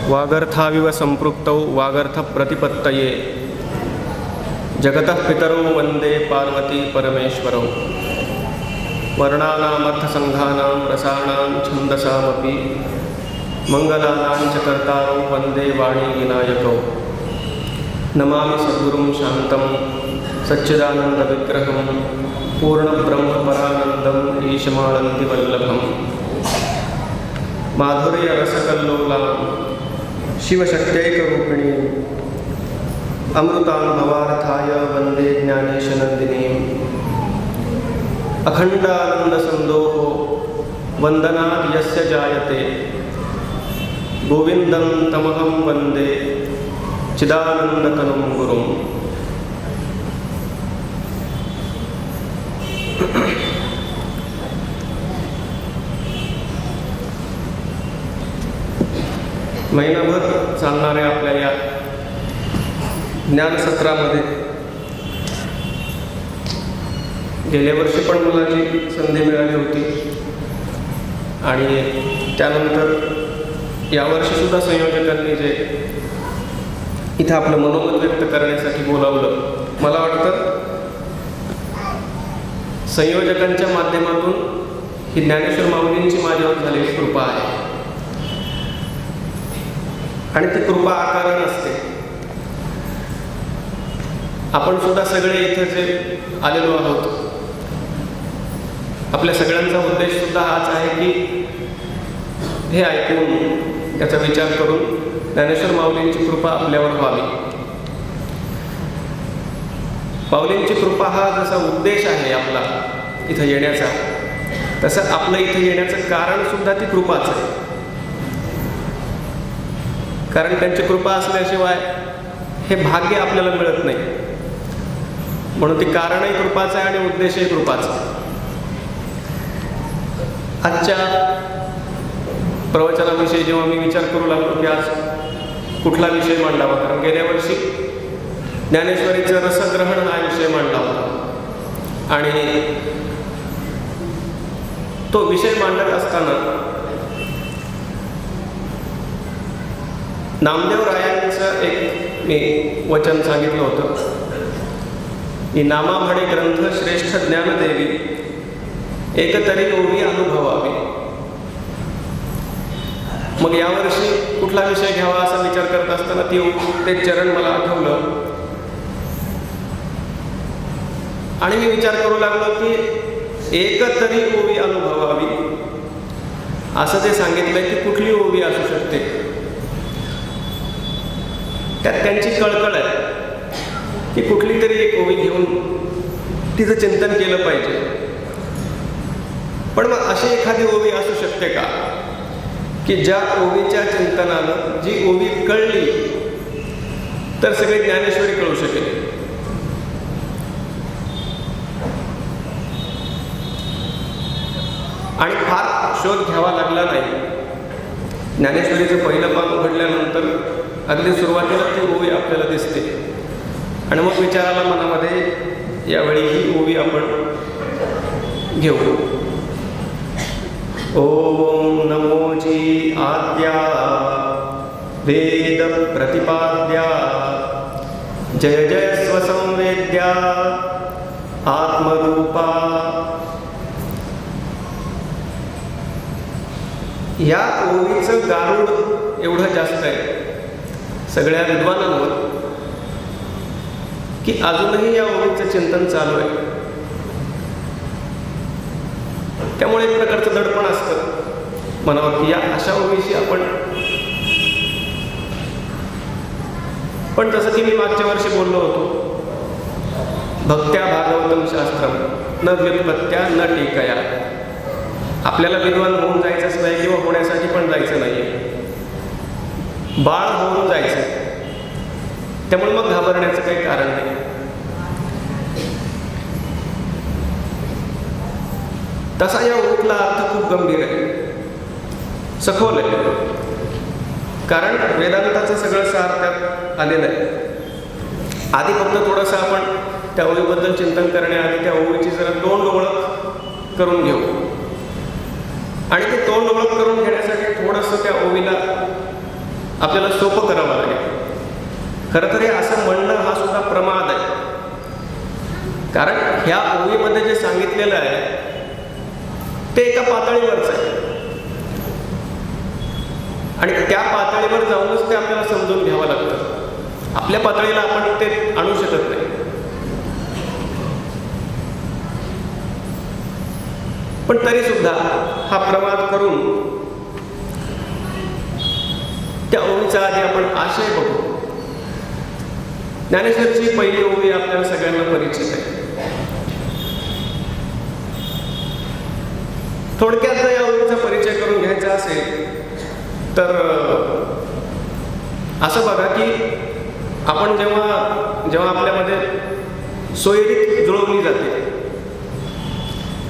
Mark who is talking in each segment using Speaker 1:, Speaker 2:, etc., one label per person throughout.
Speaker 1: वागर्थाविव संपृक्तौ वागर्थ प्रतिपत्तये जगतः पितरौ वंदे पार्वती परमेश्वरौ वर्णानामर्थसंघानां रसाणां छन्दसामपि मंगलानां च कर्तारौ वंदे वाणी विनायकौ नमामि सद्गुरुं शान्तं सच्चिदानन्दविग्रहं पूर्णब्रह्मपरानन्दम् ईशमानन्दिवल्लभं माधुर्यरसकल्लोलां शिवशक्त्यैकरूपिणीं अमृतानुभवार्थाय वन्दे ज्ञानेशनन्दिनीम् अखण्डानन्दसन्दोहो वन्दनात् यस्य जायते गोविन्दं तमहं वन्दे चिदानन्दतनुं गुरुं। महिनाभर चालणाऱ्या आपल्या या ज्ञानसत्रामध्ये गेल्या वर्षी पण मला जी संधी मिळाली होती आणि त्यानंतर यावर्षीसुद्धा संयोजकांनी जे इथं आपलं मनोमत व्यक्त करण्यासाठी बोलावलं, मला वाटतं संयोजकांच्या माध्यमातून ही ज्ञानेश्वर माऊलींची माझ्यावर झालेली कृपा आहे आणि ती कृपा आकारण असते. आपण सुद्धा सगळे इथे जे आलेलो आहोत, आपल्या सगळ्यांचा उद्देश सुद्धा हाच आहे की हे ऐकून त्याचा विचार करून ज्ञानेश्वर माऊलींची कृपा आपल्यावर व्हावी. माऊलींची कृपा हा जसा उद्देश आहे आपला इथं येण्याचा, तसं आपलं इथं येण्याचं कारण सुद्धा ती कृपाच आहे. कारण त्यांची कृपा असल्याशिवाय हे भाग्य आपल्याला मिळत नाही. म्हणून ती कारणही कृपाचं आहे आणि उद्देशही कृपाचं. आजच्या प्रवचनाविषयी जेव्हा मी विचार करू लागलो की आज कुठला विषय मांडावा, कारण गेल्या वर्षी ज्ञानेश्वरीचं रसग्रहण हा विषय मांडला होता आणि तो विषय मांडत असताना नामदेव रायांचं एक मी वचन सांगितलं होतं की नामा म्हणे ग्रंथ श्रेष्ठ ज्ञानदेवी एकतरी ओवी अनुभवावी. मग यावर्षी कुठला विषय घ्यावा असा विचार करत असताना ते चरण मला आठवलं आणि मी विचार करू लागलो की एकतरी ओवी अनुभवावी असं ते सांगितलंय की कुठली ओवी असू शकते. त्यात त्यांची कळकळ आहे की कुठली तरी एक ओवी घेऊन तिचं चिंतन केलं पाहिजे. पण मग अशी एखादी ओवी असू शकते का की ज्या ओवीच्या चिंतनानं जी ओवी कळली तर सगळी ज्ञानेश्वरी कळू शकेल. आणि फार शोध घ्यावा लागला नाही. ज्ञानेश्वरीचं पहिलं पान उघडल्यानंतर अगदी सुरुवातीला ती ओवी आपल्याला दिसते आणि मग विचाराला मनामध्ये यावेळी ही ओवी आपण घेऊ. ओम नमोजी आद्या वेद प्रतिपाद्या जय जय स्वसंवेद्या आत्मरूपा. या ओवीचं गारुड एवढं जास्त आहे सगळ्या विद्वानांवर की अजूनही या ओवीचं चिंतन चालू आहे. त्यामुळे एक प्रकारचं दडपण असतं मनावर की या अशा ओवीशी आपण, पण जसं की मी मागच्या वर्षी बोललो होतो, भक्त्या भागवतम शास्त्रम न व्युत्पत्त्या न टीकया. आपल्याला विद्वान होऊन जायचंच नाही किंवा होण्यासाठी पण जायचं नाही, बाळ होऊन जायचं. त्यामुळे मग घाबरण्याचं काही कारण नाही. तसा या ओवीतला अर्थ खूप गंभीर आहे, सखोल आहे. कारण वेदांताचं सगळं सार त्यात आलेलं आहे. आधी फक्त थोडंसं आपण त्या ओवीबद्दल चिंतन करण्याआधी त्या ओवीची जरा तोंड ओळख करून घेऊ आणि ते तोंड ओळख करून घेण्यासाठी थोडंसं त्या ओवीला आपल्याला सोपं करावं लागेल. खरं तर हे असं म्हणणं हा सुद्धा प्रमाद आहे. कारण ह्या ओवीमध्ये जे सांगितलेलं आहे ते एका पातळीवरच आहे आणि त्या पातळीवर जाऊनच ते आपल्याला समजून घ्यावं लागतं. आपल्या पातळीला आपण ते आणू शकत नाही. पण तरी सुद्धा हा प्रवाद करून त्या ओवीचा आधी आपण आशय बघू. ज्ञानेश्वरची पहिली ओवी आपल्याला सगळ्यांना परिचित आहे. थोडक्यात जर या ओवीचा परिचय करून घ्यायचा असेल तर असं बघा की आपण जेव्हा आपल्यामध्ये सोयरीक जुळवली जाते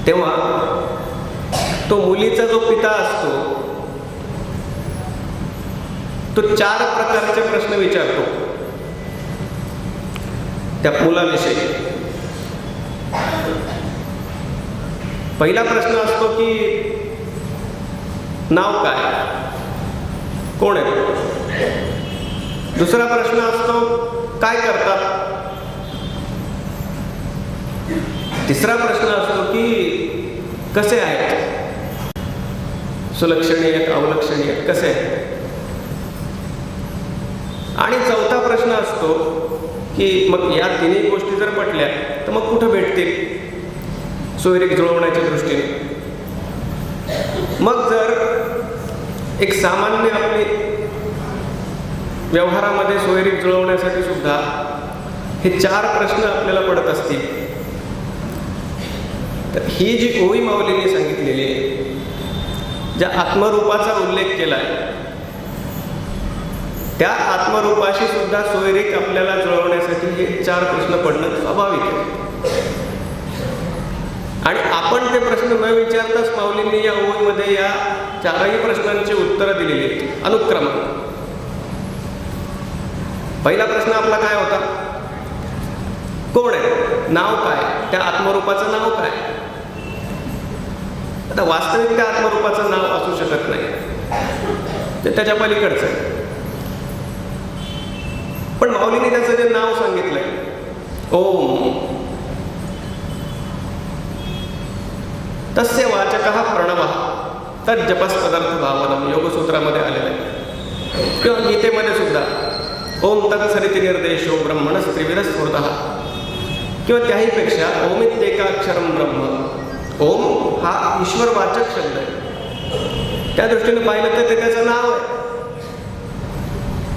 Speaker 1: तेव्हा तो मुलीचा जो पिता असतो तो 4 प्रकारचे प्रश्न विचारतो त्या मुलाविषयी. पहिला प्रश्न असतो की नाव काय, कोण आहे. दुसरा प्रश्न असतो काय करतात. तिसरा प्रश्न असतो की कसे आहेत, सुलक्षणीय अवलक्षणीय कसे आहेत. आणि चौथा प्रश्न असतो की मग या तिन्ही गोष्टी जर पटल्या तर मग कुठं भेटतील सोयरीक जुळवण्याच्या दृष्टीने. मग जर एक सामान्य आपली व्यवहारामध्ये सोयरीक जुळवण्यासाठी सुद्धा हे 4 प्रश्न आपल्याला पडत असतील तर ही जी ओवी माऊलींनी सांगितलेली आहे, ज्या आत्मरूपाचा उल्लेख केला आहे त्या आत्मरूपाशी सुद्धा सोयरीक आपल्याला जुळवण्यासाठी हे 4 प्रश्न पडणं स्वाभाविक आहे. आणि आपण ते प्रश्न न विचारताच माऊलींनी या ओवीमध्ये या 4ही प्रश्नांची उत्तरं दिलेली आहेत अनुक्रमाने. पहिला प्रश्न आपला काय होता, कोण आहे, नाव काय, त्या आत्मरूपाचं नाव काय. आता वास्तविक त्या आत्मरूपाचं नाव असू शकत नाही, ते त्याच्या पलीकडचं आहे. पण माऊलींनी त्याचं जे नाव सांगितलंय ओम, तस्य वाचकः प्रणवः तज्जपस्तदर्थ भावनम योगसूत्रामध्ये आलेलं आहे. किंवा गीतेमध्ये सुद्धा ओम तत्सरिति निर्देशो ब्रह्मणस् त्रिविध स्फुरतः, किंवा त्याही पेक्षा ओमित्येकाक्षरम ब्रह्म. ओम हा ईश्वरवाचक शब्द आहे. त्या दृष्टीने पाहिलं तर ते त्याचं नाव आहे.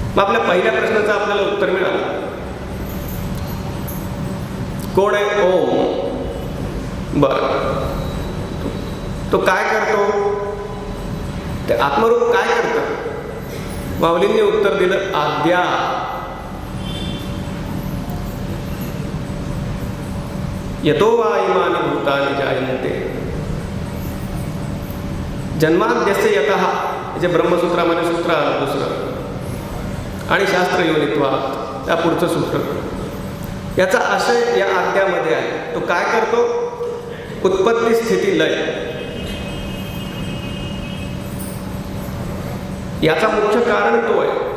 Speaker 1: मग आपल्या पहिल्या प्रश्नाचं आपल्याला उत्तर मिळालं, कोण आहे ओम. बरं, तो काय करतो, ते आत्मरूप काय करतं. माऊलींनी उत्तर दिलं आद्या. यतो वा इमानि भूतानि जायन्ते जन्माद्यस्य यतः, जे ब्रह्मसूत्रामध्ये सूत्र आलं दुसरं, आणि शास्त्र योनित्वात् त्या पुढचं सूत्र. याचा आशय या आद्यामध्ये आहे. तो काय करतो, उत्पत्ती स्थिती लय. याचा मुख्य कारण तो आहे.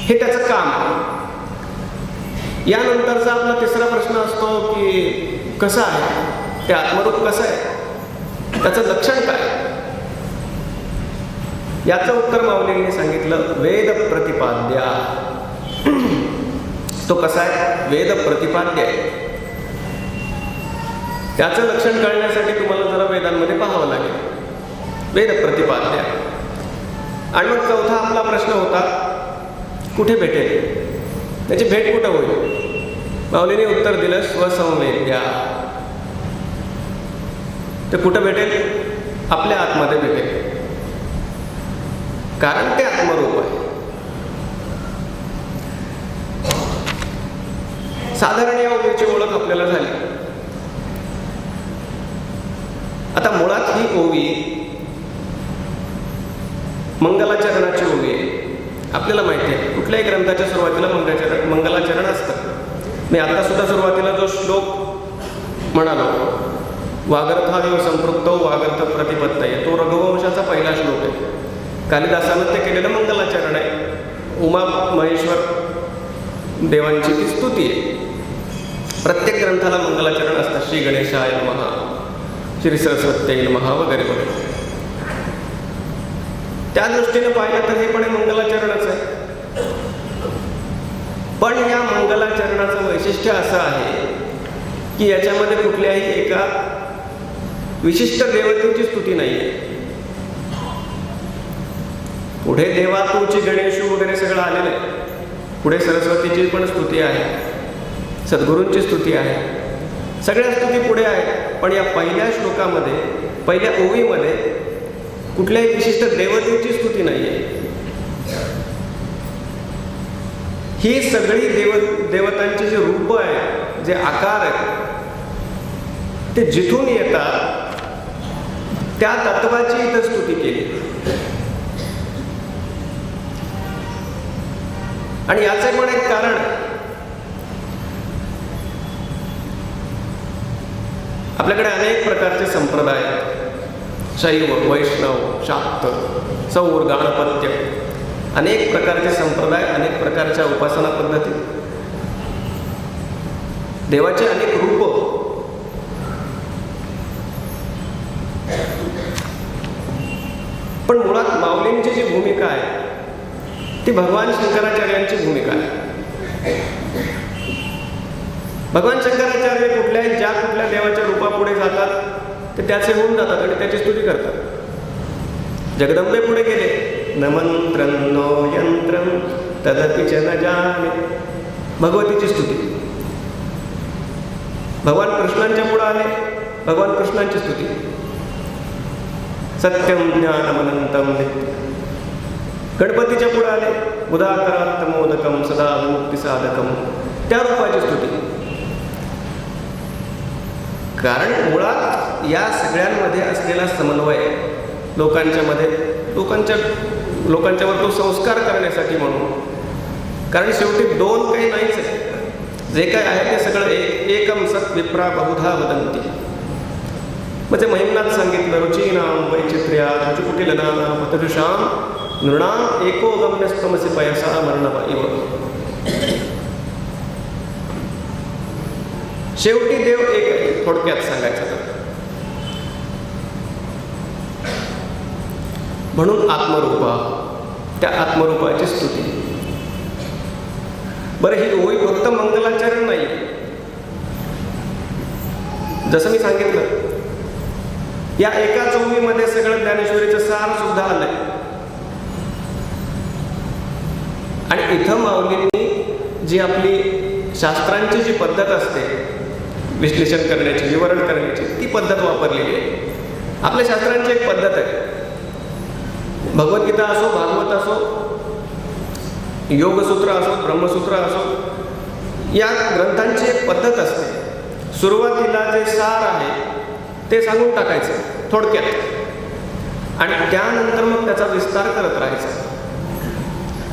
Speaker 1: हे त्याचं काम आहे. यानंतरचा आपला तिसरा प्रश्न असतो की कसं आहे ते आत्मरूप, कसं आहे, त्याचं लक्षण काय. याचं उत्तर माऊलींनी सांगितलं वेद प्रतिपाद्या. तो कसा आहे, वेद प्रतिपाद्य आहे. त्याचं लक्षण कळण्यासाठी तुम्हाला जरा वेदांमध्ये पाहावं लागेल. वेद प्रतिपाद्य. आणि मग चौथा आपला प्रश्न होता कुठे भेटेल, त्याची भेट कुठं होईल. माऊलीने उत्तर दिलं स्वसंवेद्या. ते कुठं भेटेल, आपल्या आतमध्ये भेटेल, कारण ते आत्मरूप आहे. साधारण या ओवीची ओळख आपल्याला झाली. आता मुळात ही ओवी मंगलाचरणाची ओवी आहे. आपल्याला माहिती आहे कुठल्याही ग्रंथाच्या सुरुवातीला मंगलाचरण असतं. मी आता सुद्धा सुरुवातीला जो श्लोक म्हणालो वागर्थावेव संपृक्तौ वागर्थ प्रतिपत्तये, तो रघुवंशाचा पहिला श्लोक आहे. कालिदासानं ते केलेलं मंगलाचरण आहे. उमा महेश्वर देवांची ती स्तुती आहे. प्रत्येक ग्रंथाला मंगलाचरण असतात. श्री गणेशाय नमः, श्री सरस्वत्यै नमः वगैरे वगैरे. त्या दृष्टीने पाहिलं तर हे पण मंगलाचरणच आहे. पण या मंगलाचरणाचं वैशिष्ट्य असं आहे की याच्यामध्ये कुठल्याही एका विशिष्ट देवतेची स्तुती नाही आहे. पुढे देवा तूची गणेशू वगैरे सगळं आलेलं आहे. पुढे सरस्वतीची पण स्तुती आहे, सद्गुरूंची स्तुती आहे, सगळ्या स्तुती पुढे आहेत. पण या पहिल्या श्लोकामध्ये, पहिल्या ओवीमध्ये कुठल्याही विशिष्ट देवतेची स्तुती नाही आहे. ही सगळी देवतांची जी रूप आहे, जे आकार आहेत, ते जिथून येतात त्या तत्वाची इथं स्तुती केली. आणि याचे पण एक कारण, आपल्याकडे अनेक प्रकारचे संप्रदाय आहेत. शैव, वैष्णव, शाक्त, सौर, गाणपत्य, अनेक प्रकारचे संप्रदाय, अनेक प्रकारच्या उपासना पद्धती, देवाचे अनेक रूप. पण मुळात माऊलींची जी भूमिका आहे ती भगवान शंकराचार्यांची भूमिका आहे. भगवान शंकराचार्य ज्या कुठल्या देवाच्या रूपापुढे जातात ते त्याचे होऊन जातात आणि त्याची स्तुती करतात. जगदंबे पुढे गेले, न मंत्रं नो यंत्रं तदपि च न जाने, भगवतीची स्तुती. भगवान कृष्णांच्या पुढे आले, भगवान कृष्णांची स्तुती. सत्यं ज्ञानमनंतं नित्यं. गणपतीच्या पुढे आले, उदाकरात् मोदकं सदा मुक्तिसाधकं, त्या रूपाची स्तुती. कारण मुळात या सगळ्यांमध्ये असलेला समन्वय लोकांच्यावर तो संस्कार करण्यासाठी म्हणून. कारण शेवटी दोन काही नाहीच आहे, जे काय आहे ते सगळं एकम सत् विप्रा बहुधा वदंती. म्हणजे महिम्नात सांगितलं, रुचीनाम वैचित्र्या रुचिकुटिलनाना पतरुषाम नृणाम एको गम्यस्तमसि पयसा मरणव इव. शेवटी देव एक आहे, थोडक्यात सांगायचं तर. म्हणून आत्मरूपा, त्या आत्मरूपाची स्तुती. बरं, ही ओवी फक्त मंगलाचरण नाही. जसं मी सांगितलं, या एकाच ओवीमध्ये सगळं ज्ञानेश्वरीचं सार सुद्धा आलंय. आणि इथं माऊलींनी जी आपली शास्त्रांची जी पद्धत असते विश्लेषण करण्याची, विवरण करण्याची, ती पद्धत वापरलेली आहे. आपल्या शास्त्रांची एक पद्धत आहे. भगवद्गीता असो, भागवत असो, योगसूत्र असो, ब्रह्मसूत्र असो, या ग्रंथांची एक पद्धत असते. सुरुवातीला जे सार आहे ते सांगून टाकायचं थोडक्यात, आणि त्यानंतर मग त्याचा विस्तार करत राहायचा.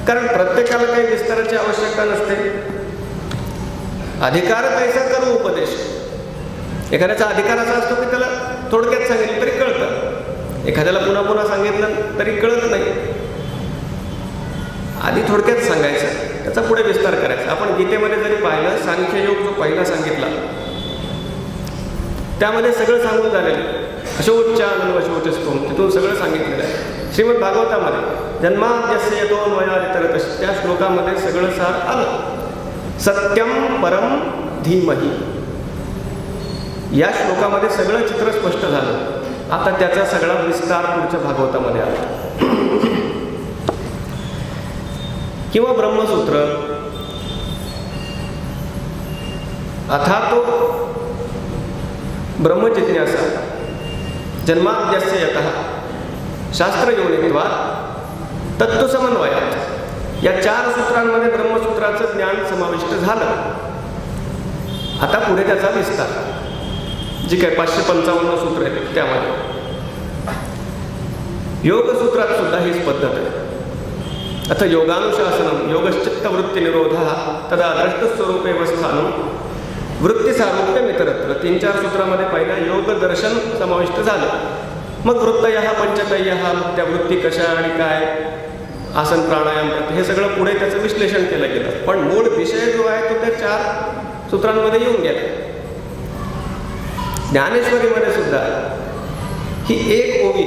Speaker 1: कारण प्रत्येकाला काही विस्ताराची आवश्यकता नसते. अधिकार कैसा करू उपदेश. एखाद्याचा अधिकार असा असतो की त्याला थोडक्यात सांगितलं तरी कळतं, एखाद्याला पुन्हा पुन्हा सांगितलं तरी कळत नाही. आधी थोडक्यात सांगायचं, त्याचा पुढे विस्तार करायचा. आपण गीतेमध्ये जरी पाहिलं, सांख्ययोग जो पहिला सांगितला त्यामध्ये सगळं सांगून झालेलं. अशोचानन वशोचस्तोम, तिथून सगळं सांगितलेलं आहे. श्रीमद भागवतामध्ये जन्माद्यस्य यतोन्मयादितरतश्च, त्या श्लोकामध्ये सगळं सार आलं. सत्यम परम धीमहि, या श्लोकामध्ये सगळं चित्र स्पष्ट झालं. आता त्याचा सगळा विस्तार पुढच्या भागवतामध्ये आला. किंवा ब्रह्मसूत्र, अथातो ब्रह्मजिज्ञासा जन्माद्यस्य यतः शास्त्रयोनित्वात् तत्त्वसमन्वयात्, या 4 सूत्रांमध्ये ब्रह्मसूत्राचं ज्ञान समाविष्ट झालं. आता पुढे त्याचा विस्तार, जी काय 555 सूत्र आहेत त्यामध्ये. योगसूत्रात सुद्धा हीच पद्धत आहे. अथ योगानुशासनम योगश्चित्तवृत्ती निरोधः तदा द्रष्टस्वरूपे स्थानम वृत्ती सारूप्य मित्रत्व 3-4 सूत्रामध्ये पहिला योग दर्शन समाविष्ट झालं. मग वृत्तयः पंचकयः, मग त्या वृत्ती कशा आणि काय, आसन प्राणायाम हे सगळं पुढे त्याचं विश्लेषण केलं गेलं. पण मूळ विषय जो आहे तो त्या 4 सूत्रांमध्ये येऊन गेला. ज्ञानेश्वरीमध्ये सुद्धा ही एक ओवी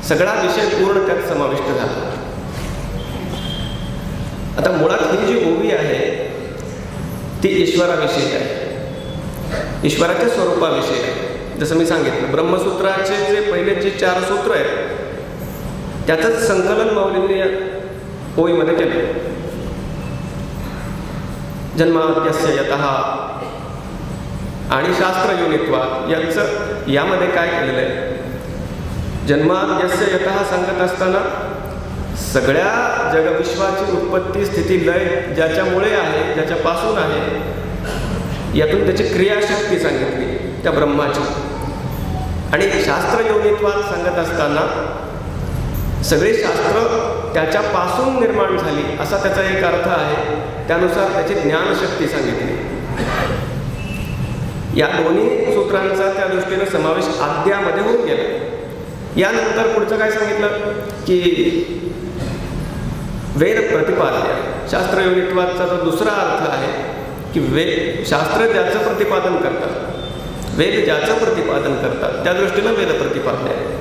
Speaker 1: सगळा विषय पूर्ण त्यात समाविष्ट झाला. आता मुळात ही जी ओवी आहे ती ईश्वराविषयी आहे, ईश्वराच्या स्वरूपाविषयी आहे. जसं मी सांगितलं, ब्रह्मसूत्राचे जे पहिले जे 4 सूत्र आहेत त्याचंच संकलन माऊलींनी या ओवीमध्ये केलं. जन्माद्यस्य यतः आणि शास्त्रयोनित्वात् याचं यामध्ये काय केलेलं आहे? जन्माद्यस्य यतः सांगत असताना सगळ्या जगविश्वाची उत्पत्ती स्थिती लय ज्याच्यामुळे आहे, ज्याच्यापासून आहे, यातून त्याची क्रियाशक्ती सांगितली त्या ब्रह्माची. आणि शास्त्रयोनित्वात सांगत असताना सगळे शास्त्र त्याच्यापासून निर्माण झाली असा त्याचा एक अर्थ आहे. त्यानुसार त्याची ज्ञानशक्ती सांगितली. या दोन्ही सूत्रांचा त्या दृष्टीने समावेश आद्यामध्ये होऊन गेला. यानंतर पुढचं काय सांगितलं की वेद प्रतिपाद्य. शास्त्रयोनित्वाचा जो दुसरा अर्थ आहे की शास्त्र ज्याचं प्रतिपादन करतात, वेद ज्याचं प्रतिपादन करतात त्या दृष्टीनं वेद प्रतिपाद्य आहे.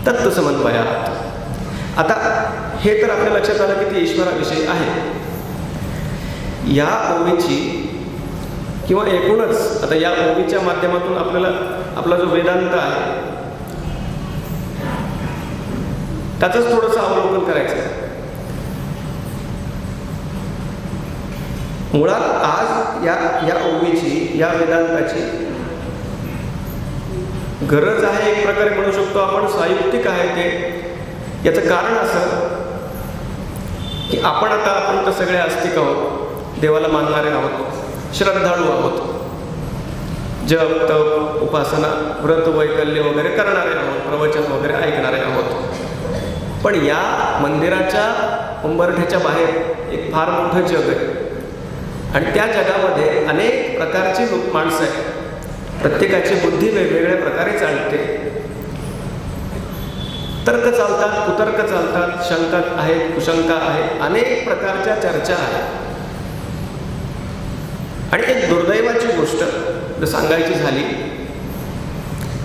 Speaker 1: तत्वसमन्वयात. आता हे तर आपल्या लक्षात आलं की ते ईश्वराविषयी आहे. या ओवीची किंवा एकूणच आता या ओवीच्या माध्यमातून आपल्याला आपला जो वेदांत आहे त्याचंच थोडंसं अवलोकन करायचं आहे. मुळात आज या ओवीची, या वेदांताची गरज आहे, एक प्रकारे म्हणू शकतो आपण, सायुक्तिक आहे ते. याचं कारण असं की आपण तर सगळे आस्तिक आहोत, देवाला मानणारे आहोत, श्रद्धाळू आहोत, जप तप उपासना व्रत वैकल्य वगैरे करणारे आहोत, प्रवचन वगैरे ऐकणारे आहोत. पण या मंदिराच्या उंबरठ्याच्या बाहेर एक फार मोठं जग आहे आणि त्या जगामध्ये अनेक प्रकारची माणसं आहेत. प्रत्येकाची बुद्धी वेगवेगळ्या प्रकारे चालते. तर्क चालतात, कुतर्क चालतात, शंका आहेत, कुशंका आहेत, अनेक प्रकारच्या चर्चा आहेत. आणि एक दुर्दैवाची गोष्ट जर सांगायची झाली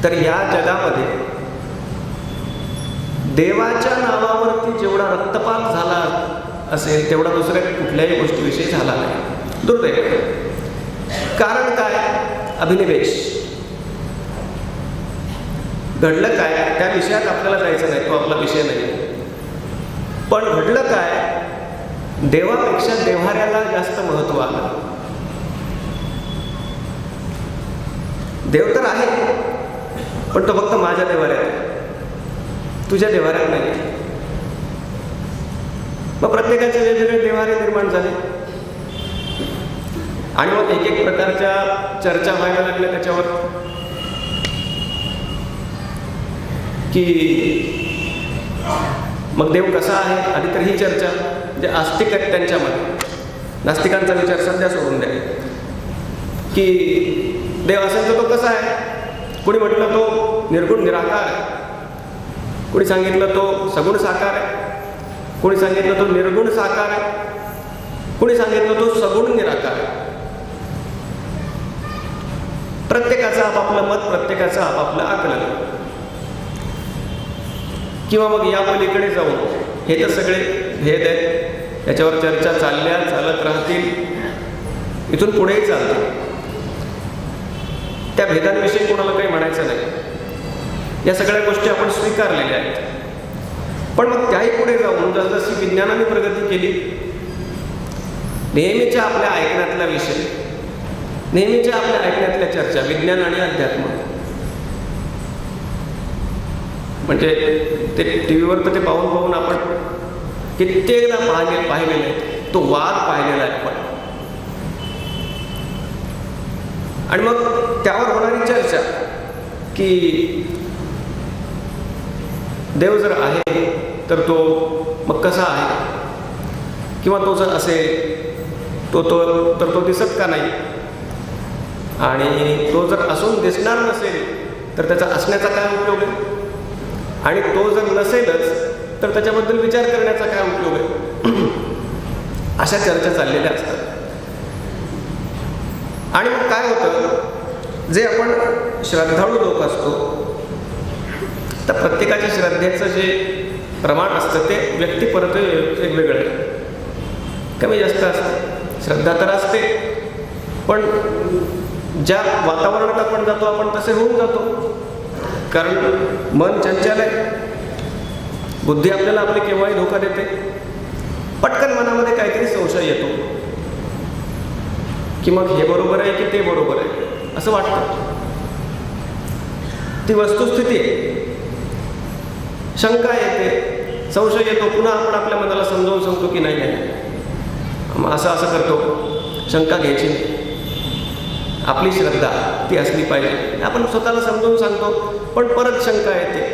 Speaker 1: तर या जगामध्ये देवाच्या नावावरती जेवढा रक्तपात झाला असेल तेवढा दुसऱ्या कुठल्याही गोष्टीविषयी झाला नाही. दुर्दैव. कारण काय? अभिनिवेश. घडलं काय त्या विषयात आपल्याला जायचं नाही, तो आपला विषय नाही. पण घडलं काय? देवापेक्षा देव्हाऱ्याला जास्त महत्त्व आलं. देव तर आहे पण तो फक्त माझ्या देव्हाऱ्यात आहे, तुझ्या देव्हाऱ्यात नाही. मग प्रत्येकाचे वेगवेगळे देव्हारे निर्माण झाले आणि मग एक एक प्रकारच्या चर्चा व्हायला लागल्या त्याच्यावर की मग देव कसा आहे. आधी तर ही चर्चा जे आस्तिक आहेत त्यांच्यामध्ये, नास्तिकांचा विचार सध्या सोडून द्या, की देव असेल तर तो कसा आहे. कोणी म्हटलं तो निर्गुण निराकार आहे, कोणी सांगितलं तो सगुण साकार आहे, कोणी सांगितलं तो निर्गुण साकार आहे, कोणी सांगितलं तो सगुण निराकार आहे. प्रत्येकाचं आपापलं मत, प्रत्येकाचं आपापलं आकलन. किंवा मग या पलीकडे जाऊन हे तर सगळे भेद आहेत, याच्यावर चर्चा चालत राहतील, इथून पुढेही चालतील. त्या भेदांविषयी कोणाला काही म्हणायचं नाही. या सगळ्या गोष्टी आपण स्वीकारलेल्या आहेत. पण मग त्याही पुढे जाऊन जसजशी विज्ञानाने प्रगती केली, नेहमीच्या आपल्या ऐकण्यातला विषय, नेहमीच्या आपल्या ऐकण्यातल्या चर्चा विज्ञान आणि अध्यात्म, म्हणजे ते टी व्हीवर तर ते पाहून आपण कित्येकदा पाहिलेलं आहे, तो वाद पाहिलेला आहे आपण. आणि मग त्यावर होणारी चर्चा की देव जर आहे तर तो मग कसा आहे, किंवा तो जर असेल तो दिसत का नाही, आणि तो जर असून दिसणार नसेल तर त्याचा असण्याचा काय उपयोग आहे, आणि तो जर नसेलच तर त्याच्याबद्दल विचार करण्याचा काय उपयोग आहे. अशा चर्चा चाललेल्या असतात. आणि मग काय होतं, जे आपण श्रद्धाळू लोक असतो तर प्रत्येकाच्या श्रद्धेचं जे प्रमाण असतं ते व्यक्तिपरत्वे वेगवेगळं आहे, कमी जास्त असतं. श्रद्धा तर असते, पण ज्या वातावरणात आपण जातो आपण तसे होऊन जातो, कारण मन चंचल आहे. बुद्धी आपल्याला आपली केव्हाही धोका देते. पटकन मनामध्ये काहीतरी संशय येतो की मग हे बरोबर आहे की ते बरोबर आहे असं वाटतं. ती वस्तुस्थिती आहे. शंका येते, संशय येतो, पुन्हा आपण आपल्या मनाला समजावून सांगतो की नाही असं करतो. शंका घ्यायची नाही. आपली श्रद्धा ती असली पाहिजे, आपण स्वतःला समजावून सांगतो, पण परत शंका येते.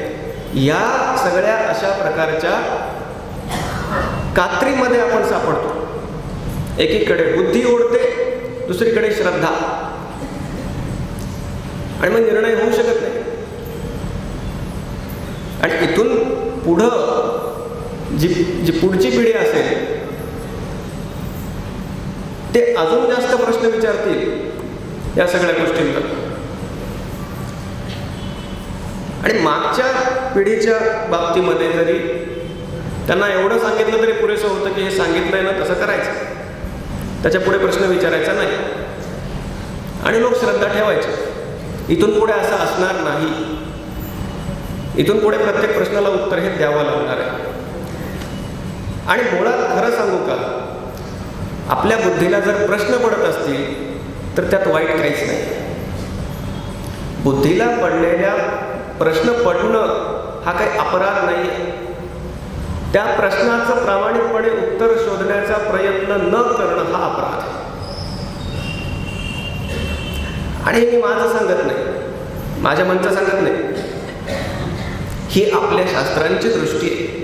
Speaker 1: या सगळ्या अशा प्रकारच्या कात्रीमध्ये आपण सापडतो. एकीकडे बुद्धी ओढते, दुसरीकडे श्रद्धा, आणि मग निर्णय होऊ शकत नाही. आणि इथून पुढं जी पुढची पिढी असेल ते अजून जास्त प्रश्न विचारतील या सगळ्या गोष्टींवर. आणि मागच्या पिढीच्या बाबतीमध्ये जरी त्यांना एवढं सांगितलं तरी पुरेसं होतं की हे सांगितलंय ना तसं करायचं, त्याच्या पुढे प्रश्न विचारायचा नाही, आणि लोक श्रद्धा ठेवायचे. इथून पुढे असं असणार नाही. इथून पुढे प्रत्येक प्रश्नाला उत्तर हे द्यावं लागणार आहे. आणि मुळात खरं सांगू का, आपल्या बुद्धीला जर प्रश्न पडत असतील तर त्यात वाईट काहीच नाही. बुद्धीला पडलेल्या प्रश्न पडणं हा काही अपराध नाही आहे. त्या प्रश्नाचं प्रामाणिकपणे उत्तर शोधण्याचा प्रयत्न न करणं हा अपराध आहे. आणि मी माझं सांगत नाही, माझ्या मनचं सांगत नाही, ही आपल्या शास्त्रांची दृष्टी आहे.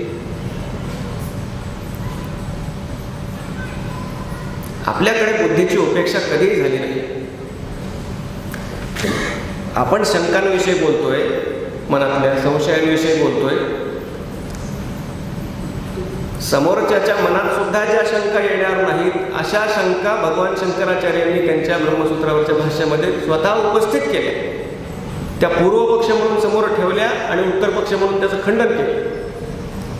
Speaker 1: आपल्याकडे बुद्धीची उपेक्षा कधीही झाली नाही. आपण शंकांविषयी बोलतोय, मनातल्या संशयांविषयी बोलतोय. समोरच्याच्या मनात सुद्धा ज्या शंका येणार नाहीत अशा शंका भगवान शंकराचार्यांनी त्यांच्या ब्रह्मसूत्रावरच्या भाष्यामध्ये स्वतः उपस्थित केल्या. त्या पूर्वपक्ष म्हणून समोर ठेवल्या आणि उत्तर पक्ष म्हणून त्याचं खंडन केलं.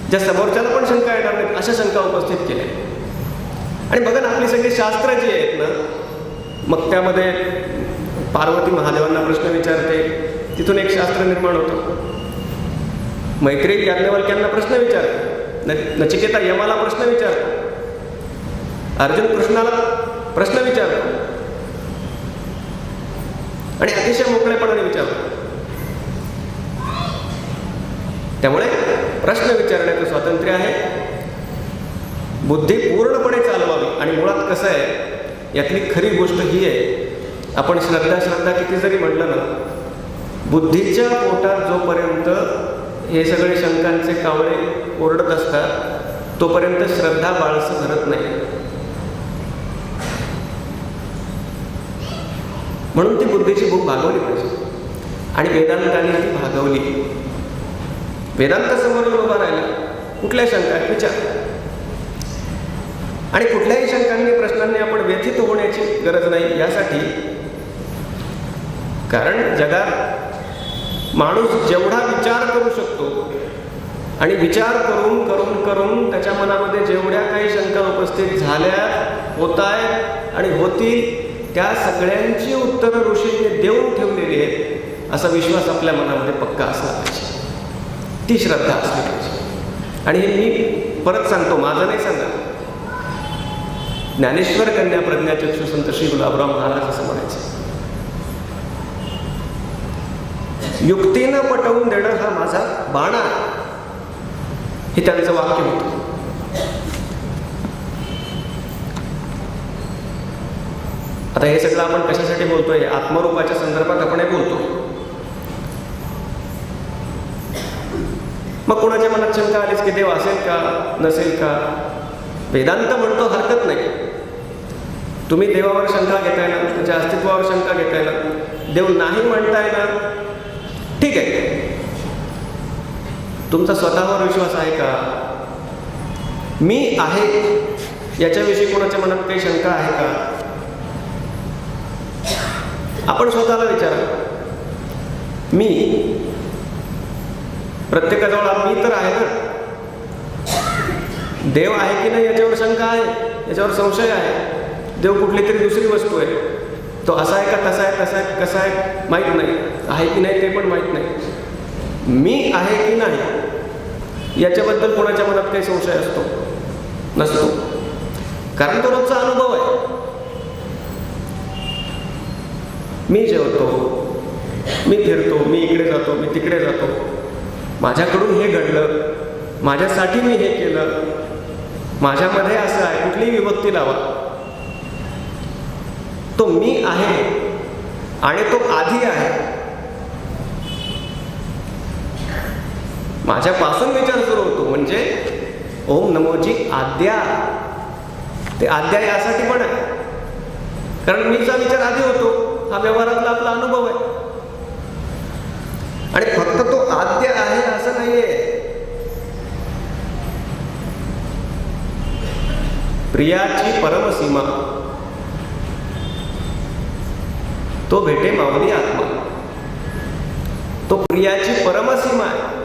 Speaker 1: ज्या समोरच्याला पण शंका येणार नाहीत अशा शंका उपस्थित केल्या. आणि बघा ना, आपली सगळी शास्त्र जी आहेत ना, मग त्यामध्ये पार्वती महादेवांना प्रश्न विचारते, तिथून एक शास्त्र निर्माण होतं. मैत्रेयी याज्ञवल्क्यांना प्रश्न विचारते, नचिकेता यमाला प्रश्न विचारतो, अर्जुन कृष्णाला प्रश्न विचारतो, आणि अतिशय मोकळेपणाने विचारतो. त्यामुळे प्रश्न विचारण्याचं स्वातंत्र्य आहे. बुद्धी पूर्णपणे चालवावी. आणि मुळात कसं आहे, यातली खरी गोष्ट ही आहे, आपण श्रद्धा किती जरी म्हटलं ना, बुद्धीच्या पोटात जोपर्यंत हे सगळे शंकांचे कावळे ओरडत असतात तोपर्यंत श्रद्धा बाळसं धरत नाही. म्हणून ती बुद्धीची भूक भागवली पाहिजे. आणि वेदांताने ती भागवली. वेदांत समोर उभा राहिला, कुठल्या शंका आहेत विचार. आणि कुठल्याही शंकांनी प्रश्नांनी आपण व्यथित होण्याची गरज नाही. यासाठी कारण जगात माणूस जेवढा विचार करू शकतो आणि विचार करून करून करून त्याच्या मनामध्ये जेवढ्या काही शंका उपस्थित झाल्या, होत आहेत आणि होतील, त्या सगळ्यांची उत्तरं ऋषींनी देऊन ठेवलेली आहेत असा विश्वास आपल्या मनामध्ये पक्का असला पाहिजे. ती श्रद्धा असली पाहिजे. आणि हे मी परत सांगतो, माझं नाही सांगत, ज्ञानेश्वर कन्या प्रज्ञाचक्षु संत श्री गुलाबराव महाराज असं म्हणायचं. युक्तीनं पटवून देणं हा माझा बाणा आहे, हे त्यांचं वाक्य होतं. आता हे सगळं आपण कशासाठी बोलतोय, आत्मरूपाच्या संदर्भात आपण हे बोलतो. मग कोणाच्या मनात शंका आलीच की देव असेल का नसेल का, वेदांत म्हणतो हरकत नाही, तुम्ही देवावर शंका घेताय ना, त्याच्या अस्तित्वावर शंका घेताय ना, देव नाही म्हणताय ना, ठीक आहे. तुमचा स्वतःवर विश्वास आहे का? मी आहे याच्याविषयी कोणाच्या मनात काही शंका आहे का? आपण स्वतःला विचारा. मी प्रत्येकाजवळ मी तर आहे ना. देव आहे की नाही याच्यावर शंका आहे, याच्यावर संशय आहे. देव कुठली तरी दुसरी वस्तू आहे. तो असा आहे का, तसा आहे, तसा आहे, कसा आहे माहीत नाही, आहे की नाही ते पण माहीत नाही. मी आहे की नाही याच्याबद्दल कोणाच्या मनात काही संशय असतो? नसतो. कारण तो रोजचा अनुभव आहे. मी जेवतो, मी फिरतो, मी इकडे जातो, मी तिकडे जातो, माझ्याकडून हे घडलं, माझ्यासाठी मी हे केलं, माझ्यामध्ये असं आहे, कुठलीही विभक्ती लावा. तो मी आहे आणि तो आधी आहे. माझ्यापासून विचार सुरू होतो. म्हणजे ओम नमोची आद्या. ते आद्या यासाठी पण आहे कारण मीचा विचार आधी होतो. हा व्यवहारातला आपला अनुभव आहे. आणि फक्त तो आद्य आहे असं नाहीये. प्रियाची परमसीमा तो भेटे मावली आत्मा. तो प्रियाची परमसीमा आहे.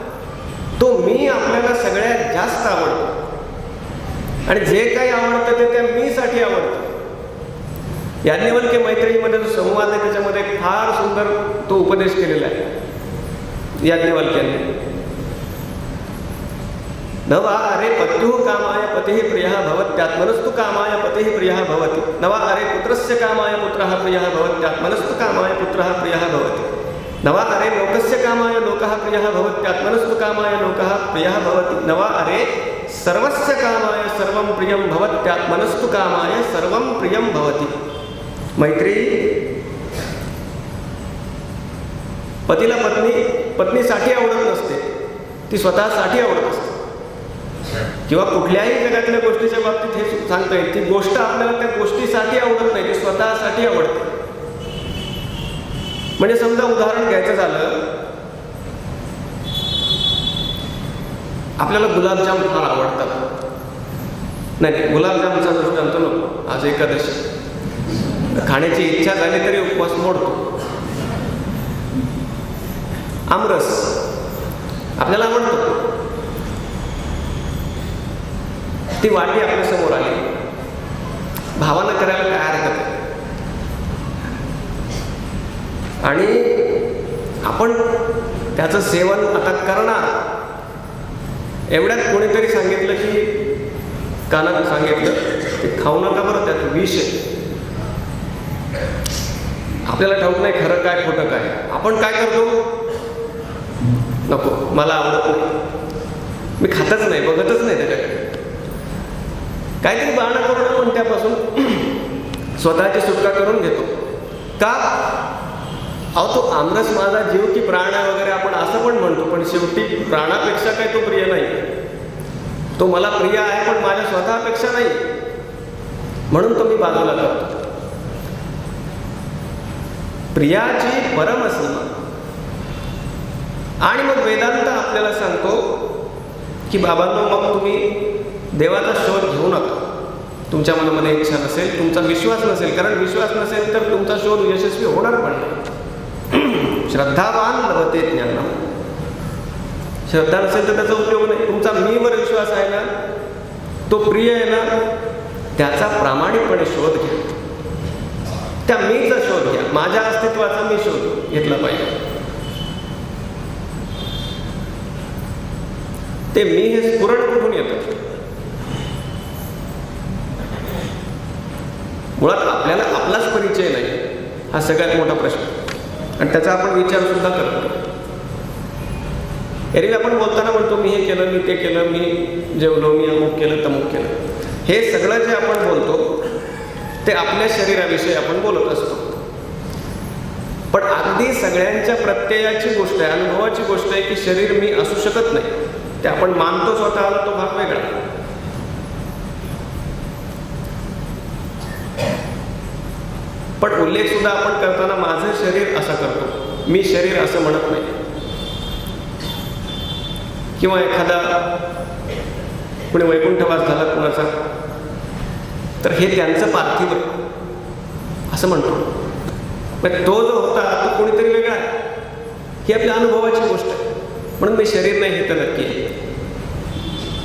Speaker 1: तो मी आपल्याला सगळ्यात जास्त आवडतो. आणि जे काही आवडतं ते त्या मीसाठी आवडतं. याज्ञवल्क्य मैत्रेयीमध्ये जो संवाद आहे त्याच्यामध्ये फार सुंदर तो उपदेश केलेला आहे याज्ञवल्क्यांनी. नवा अरे पत्युः कामाय पतिः प्रियः भवत्यात्मनस्तु कामाय पतिः प्रियः भवति. नवा अरे पुत्रस्य कामाय पुत्रः प्रियः भवत्यात्मनस्तु कामाय पुत्रः प्रियः भवति. नवा अरे लोकस्य कामाय लोकः प्रियः भवत्यात्मनस्तु कामाय लोकः प्रियः भवति. नवा अरे सर्वस्य कामाय सर्वं प्रियं भवत्यात्मनस्तु कामाय सर्वं प्रियं भवति. मैत्रेयी, पतीला पत्नीसाठी आवडत नसते, ती स्वतःसाठी आवडत असते. किंवा कुठल्याही जगातल्या गोष्टीच्या बाबतीत हे सांगता येईल. ती गोष्ट आपल्याला त्या गोष्टीसाठी आवडत नाही, ती स्वतःसाठी आवडते. म्हणजे समजा उदाहरण घ्यायचं झालं, आपल्याला गुलाबजाम फार आवडतात. नाही, गुलाबजामचा दृष्टांत नको. आज एकादशी, खाण्याची इच्छा झाली तरी उपवास मोडतो. आमरस आपल्याला आवडतो. ती वाटी आपल्या समोर आली, भावानं करायला काय हरकत आहे. आणि आपण त्याचं सेवन आता करणार. एवढ्यात कोणीतरी सांगितलं की, कानात सांगितलं ते खाऊ नका बरं, त्यात विष आहे. आपल्याला ठाऊक नाही खरं काय खोटं काय. आपण काय करतो, नको मला आवडत नाही, मी खातच नाही, बघतच नाही त्याच्याकडे. काहीतरी बहाणा करून आपण त्यापासून स्वतःची सुटका करून घेतो. का? अहो, तो आमरस माझा जीव की प्राण आहे वगैरे आपण असं पण म्हणतो, पण शेवटी प्राणापेक्षा काही तो प्रिय नाही. तो मला प्रिय आहे पण माझ्या स्वतःपेक्षा नाही, म्हणून तो मी बाजूला करतो. प्रियाची परमसीमा. आणि मग वेदांत आपल्याला सांगतो की बाबांनो, मग तुम्ही देवाचा शोध घेऊ नका. तुमच्या मनामध्ये इच्छा नसेल, तुमचा विश्वास नसेल. कारण विश्वास नसेल तर तुमचा शोध यशस्वी होणार पण नाही. श्रद्धावान लभते ज्ञान. श्रद्धा नसेल तर त्याचा उपयोग नाही. तुमचा मीवर विश्वास आहे ना, तो प्रिय आहे ना, त्याचा प्रामाणिकपणे शोध घ्या. त्या मीचा शोध घ्या. माझ्या अस्तित्वाचा मी शोध घेतला पाहिजे. ते मी हे स्फुरण कुठून येतं? मुळात आपल्याला आपलाच परिचय नाही, हा सगळ्यात मोठा प्रश्न. आणि त्याचा आपण विचार सुद्धा करतो. एरवी आपण बोलताना म्हणतो मी हे केलं, मी ते केलं, मी जेवलो, मी अमुक केलं, तमुक केलं. हे सगळं जे आपण बोलतो ते आपल्या शरीराविषयी आपण बोलत असतो. पण अगदी सगळ्यांच्या प्रत्ययाची गोष्ट आहे, अनुभवाची गोष्ट आहे की शरीर मी असू शकत नाही. ते आपण मानतो स्वतःला, तो भाग वेगळा. पण उल्लेख सुद्धा आपण करताना माझं शरीर असं करतो, मी शरीर असं म्हणत नाही. किंवा एखादा कुणी वैकुंठवास झाला कुणाचा, तर हे त्यांचं पार्थिव असं म्हणतो. पण तो जो होता तो कोणीतरी वेगळा आहे, ही आपल्या अनुभवाची गोष्ट आहे. म्हणून मी शरीर नाही हे तर नक्की आहे.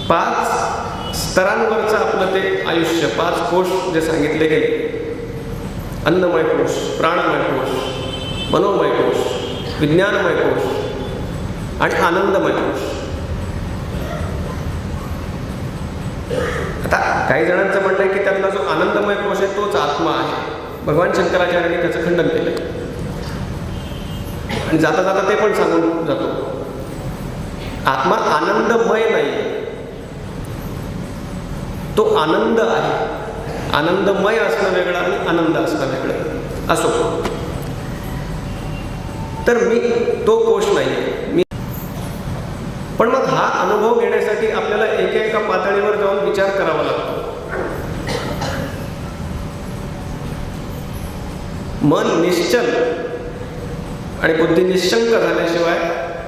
Speaker 1: 5 स्तरांवरचं आपलं ते आयुष्य, 5 कोश जे सांगितले गेले, अन्नमय कोश, प्राणमय कोश, मनोमय कोश, विज्ञानमय कोश आणि आनंदमय कोश. आता काही जणांचं म्हणणं आहे की त्यातला जो आनंदमय कोश आहे तोच आत्मा आहे. भगवान शंकराचार्यांनी त्याचं खंडन केलं आणि जाता जाता ते पण सांगून जातो, आत्मा आनंदमय नाही, तो आनंद आहे. आनंदमय असणं वेगळं आणि आनंद असणं वेगळं. असो, तर मी तो कोश नाही मी. पण मग हा अनुभव घेण्यासाठी आपल्याला एका पातळीवर जाऊन विचार करावा लागतो. मन निश्चल आणि बुद्धी निशंक झाल्याशिवाय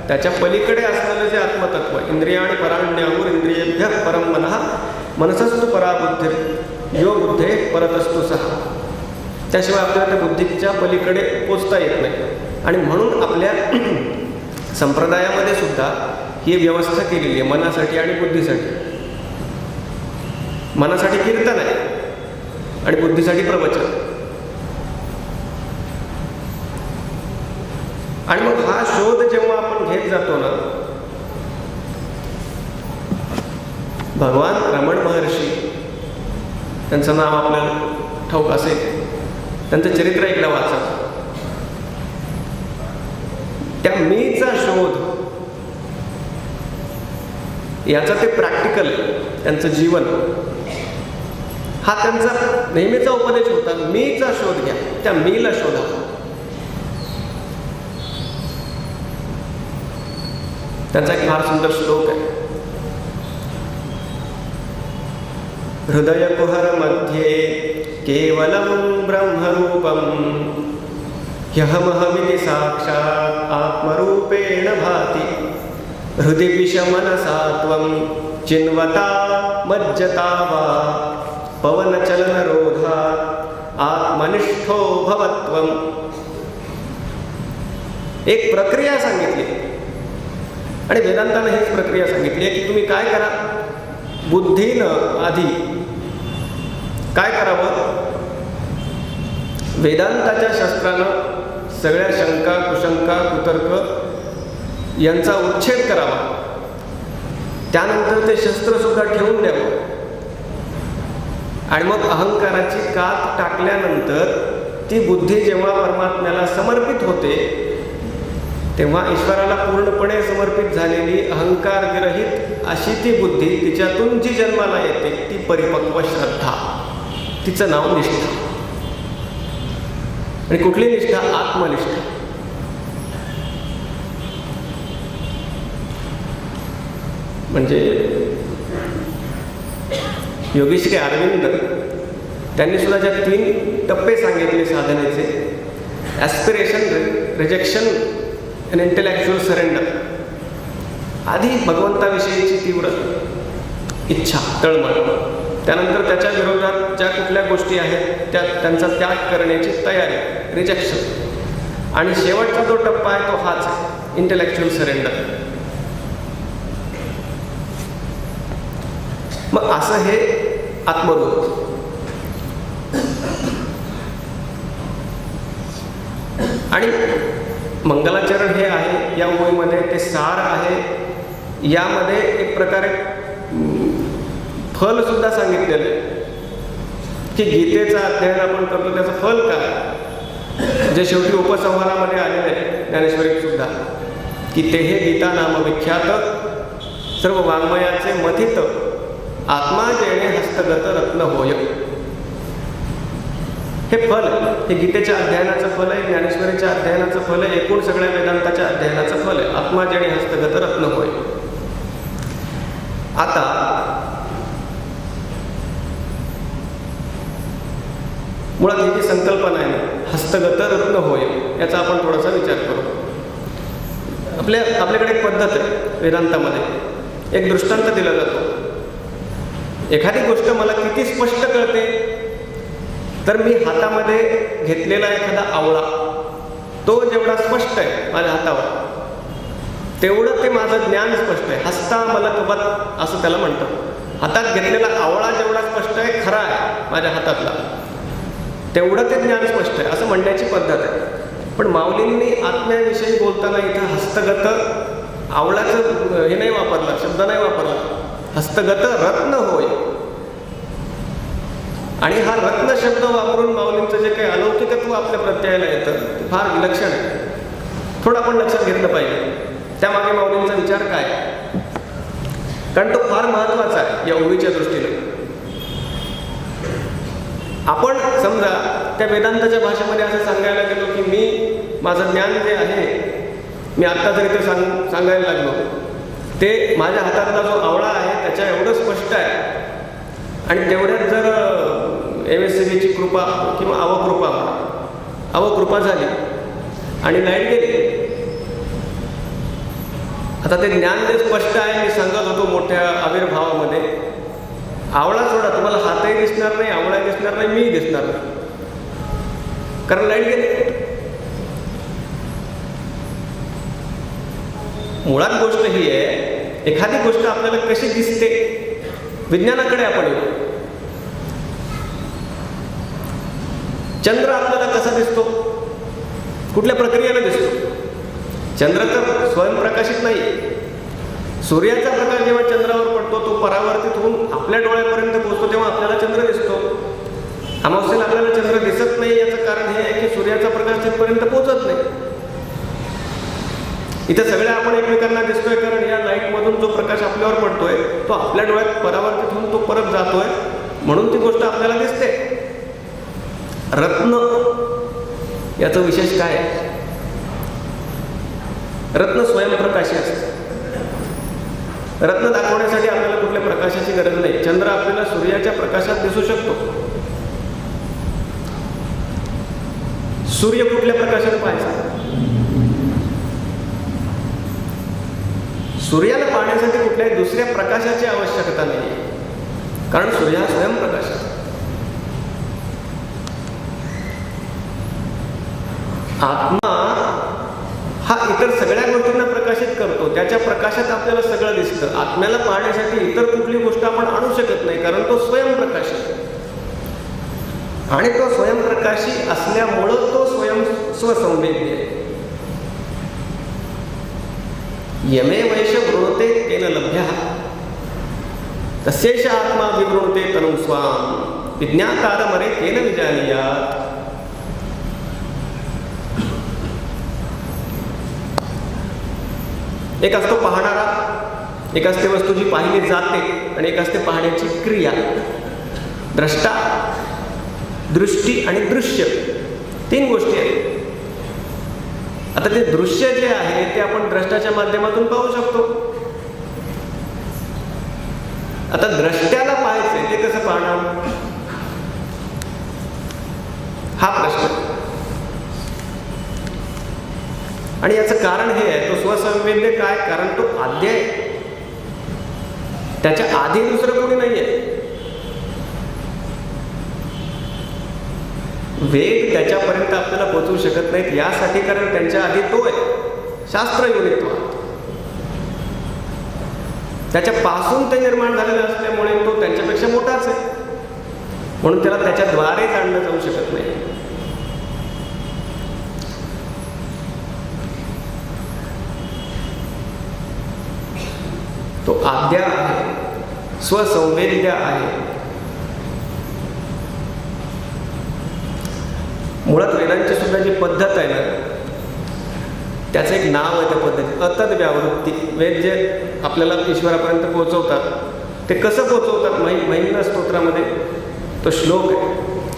Speaker 1: त्याच्या पलीकडे असणारं जे आत्मतत्व, इंद्रियाणि पराण्याहुर इंद्रियेभ्य परम मनः मनसस्तु परा बुद्धी यो बुद्धे परतस्तु सहा, त्याशिवाय आपल्याला त्या बुद्धीच्या पलीकडे पोचता येत नाही. आणि म्हणून आपल्या संप्रदायामध्ये सुद्धा ही व्यवस्था केलेली आहे मनासाठी आणि बुद्धीसाठी. मनासाठी कीर्तन आहे आणि बुद्धीसाठी प्रवचन. आणि मग हा शोध जेव्हा आपण घेत जातो ना, भगवान रमण महर्षी, त्यांचं नाव आपल्याला ठाऊक असेल, त्यांचं चरित्र एकदा वाचा. त्या मीचा शोध याचा ते प्रॅक्टिकल त्यांचं जीवन, हा त्यांचा नेहमीचा उपदेश होता. मीचा शोध घ्या, त्या मीला शोधा. त्यांचा एक फार सुंदर श्लोक आहे. हृदय कुहर मध्ये केवलम ब्रह्मरूपम ह्यहमहमिति साक्षात् आत्मरूपेण भाति हृदि विषमनसा त्वं चिन्वता मज्जता वा पवनचलनरोधात् आत्मनिष्ठो भवत्वम्. एक प्रक्रिया सांगितली आणि वेदांतानं हीच प्रक्रिया सांगितली आहे की तुम्ही काय करा, बुद्धीनं आधी काय करावं, वेदांताच्या शस्त्रानं सगळ्या शंका कुशंका कुतर्क यांचा उच्छेद करावा. त्यानंतर ते शस्त्र सुद्धा ठेवून द्यावं आणि मग अहंकाराची कात टाकल्यानंतर ती बुद्धी जेव्हा परमात्म्याला समर्पित होते तेव्हा ईश्वराला पूर्णपणे समर्पित झालेली अहंकार विरहित अशी ती बुद्धी, तिच्यातून जी जन्माला येते ती परिपक्व श्रद्धा, तिचं नाव निष्ठा. आणि कुठली निष्ठा? आत्मनिष्ठा. म्हणजे योगीश्री अरविंद त्यांनी सुद्धा ज्या 3 टप्पे सांगितले साधनेचे, ॲस्पिरेशन, रिजेक्शन आणि इंटेलेक्च्युअल सरेंडर. आधी भगवंताविषयीची तीव्र इच्छा, तळमळ, त्यानंतर त्याच्या विरोधात ज्या कुठल्या गोष्टी आहेत त्यांचा त्याग करण्याची तयारी, रिजेक्शन, आणि शेवटचा जो टप्पा आहे तो हाच आहे, इंटेलेक्च्युअल सरेंडर. मग असं हे आत्मरूप. आणि मंगलाचरण हे आहे या ओळीमध्ये, ते सार आहे. यामध्ये एक प्रकारे फल सुद्धा सांगितलेलं आहे की गीतेचं अध्ययन आपण करतो त्याचं फल काय, जे शेवटी उपसंहारामध्ये आलेलं आहे ज्ञानेश्वरीत सुद्धा, की ते हे गीता नाम विख्यात सर्व वाङ्मयाचे मथित आत्मा जेणे हस्तगत रत्न होय. हे फल, हे गीतेच्या अध्ययनाचं फल आहे, ज्ञानेश्वरीच्या अध्ययनाचं फल आहे, एकूण सगळ्या वेदांताच्या अध्ययनाचं फल आहे. आत्मा जेणे हस्तगत रत्न होय. आता मुळात ही जी संकल्पना आहे, हस्तगत रत्न होय, याचा आपण थोडासा विचार करू. आपल्याकडे एक पद्धत आहे वेदांतामध्ये, एक दृष्टांत दिला जातो. एखादी गोष्ट मला किती स्पष्ट कळते, तर मी हातामध्ये घेतलेला एखादा आवळा, तो जेवढा स्पष्ट आहे माझ्या हातावर, तेवढं ते माझं ज्ञान स्पष्ट आहे. हस्ता मलकवत असं त्याला म्हणतात. हातात घेतलेला आवळा जेवढा स्पष्ट आहे, खरा आहे माझ्या हातातला, तेवढं ते ज्ञान स्पष्ट आहे असं म्हणण्याची पद्धत आहे. पण माऊलींनी आत्म्याविषयी बोलताना इथं हस्तगत आवळाचं हे नाही वापरला, शब्द नाही वापरला. हस्तगत रत्न होय. आणि हा रत्न शब्द वापरून माऊलींचं जे काही अलौकिकत्व आपल्या प्रत्ययाला येतं ते फार विलक्षण आहे. थोडं आपण लक्षात घेतलं पाहिजे त्यामागे माऊलींचा विचार काय, कारण तो फार महत्त्वाचा आहे या ओळीच्या दृष्टीने. आपण समजा त्या वेदांताच्या भाषेमध्ये असं सांगायला गेलो की मी माझं ज्ञान जे आहे, मी आत्ता जर इथे सांगायला लागलो, ते माझ्या हातातला जो आवळा आहे त्याच्या एवढं स्पष्ट आहे. आणि तेवढ्यात जर MSCBची कृपा किंवा अवकृपा झाली आणि लाईट गेली, आता ते ज्ञान जे स्पष्ट आहे, मी सांगत होतो मोठ्या आविर्भावामध्ये, आवळा सोडा, तुम्हाला हातही दिसणार नाही, आवळाही दिसणार नाही, मीही दिसणार नाही, कारण लाईट गेली. मुळात गोष्ट ही आहे, एखादी गोष्ट आपल्याला कशी दिसते, विज्ञानाकडे आपण येऊ. चंद्र आपल्याला कसा दिसतो, कुठल्या प्रक्रियेने दिसतो? चंद्र तर स्वयंप्रकाशित नाही. सूर्याचा प्रकाश जेव्हा चंद्रावर पडतो, तो परावर्तित होऊन आपल्या डोळ्यापर्यंत पोहोचतो, तेव्हा आपल्याला चंद्र दिसतो. अमावस्येला आपल्याला चंद्र दिसत नाही, याचं कारण हे आहे की सूर्याचा प्रकाश तिथपर्यंत पोहोचत नाही. इथे सगळ्या आपण एकमेकांना दिसतोय, कारण या लाईटमधून जो प्रकाश आपल्यावर पडतोय तो आपल्या डोळ्यात परावर्तित होऊन तो परत जातोय, म्हणून ती गोष्ट आपल्याला दिसते. रत्न याचं विशेष काय आहे? रत्न स्वयंप्रकाशी असते. रत्न दाखवण्यासाठी आपल्याला कुठल्या प्रकाशाची गरज नाही. चंद्र आपल्याला सूर्याच्या प्रकाशात दिसू शकतो. सूर्य कुठल्या प्रकाशात पाहायचा? सूर्याला पाहण्यासाठी कुठल्याही दुसऱ्या प्रकाशाची आवश्यकता नाही, कारण सूर्य हा स्वयंप्रकाश आहे. आत्मा हा इतर सगळ्या गोष्टींना प्रकाशित करतो, त्याच्या प्रकाशात आपल्याला सगळं दिसतं. आत्म्याला पाहण्यासाठी इतर कुठली गोष्ट आपण आणू शकत नाही, कारण तो स्वयंप्रकाश आहे. आणि तो स्वयंप्रकाशी असल्यामुळं तो स्वसंवेद्य आहे. यमे वैश वृणते तेन लभ्यः तस्यैष आत्मा विवृणते तनुं स्वाम विज्ञातारमरे तेन विजानीयात्. एक असतो पाहणारा, एक असते वस्तू जी पाहिली जाते, आणि एक असते पाहण्याची क्रिया. द्रष्टा, दृष्टी आणि दृश्य, तीन गोष्टी आहेत. आता ते दृश्य जे आहे ते आपण द्रष्टाच्या माध्यमातून पाहू शकतो. आता द्रष्ट्याला पाहायचंय, ते कसं पाहणार हा प्रश्न. आणि याचं कारण हे आहे, तो स्वसंवेद्य काय, कारण तो आद्य आहे, त्याच्या आधी दुसरं कोणी नाही आहे. वेद त्याच्यापर्यंत आपल्याला पोहोचवू शकत नाहीत यासाठी, कारण त्यांच्या आधी तो आहे, शास्त्र योनित्व. त्याच्यापासून ते निर्माण झालेलं असल्यामुळे तो त्यांच्यापेक्षा मोठाच आहे, म्हणून त्याला त्याच्याद्वारे जाणलं जाऊ शकत नाही. तो आद्य आहे, स्वसंवेद्य आहे. मुळात वेदांची सुद्धा जी पद्धत आहे ना, त्याचं एक नाव आहे त्या पद्धतीत, अतद व्यावृत्ती. वेद जे आपल्याला ईश्वरापर्यंत पोहोचवतात ते कसं पोहोचवतात? महिम्न स्तोत्रामध्ये तो श्लोक आहे,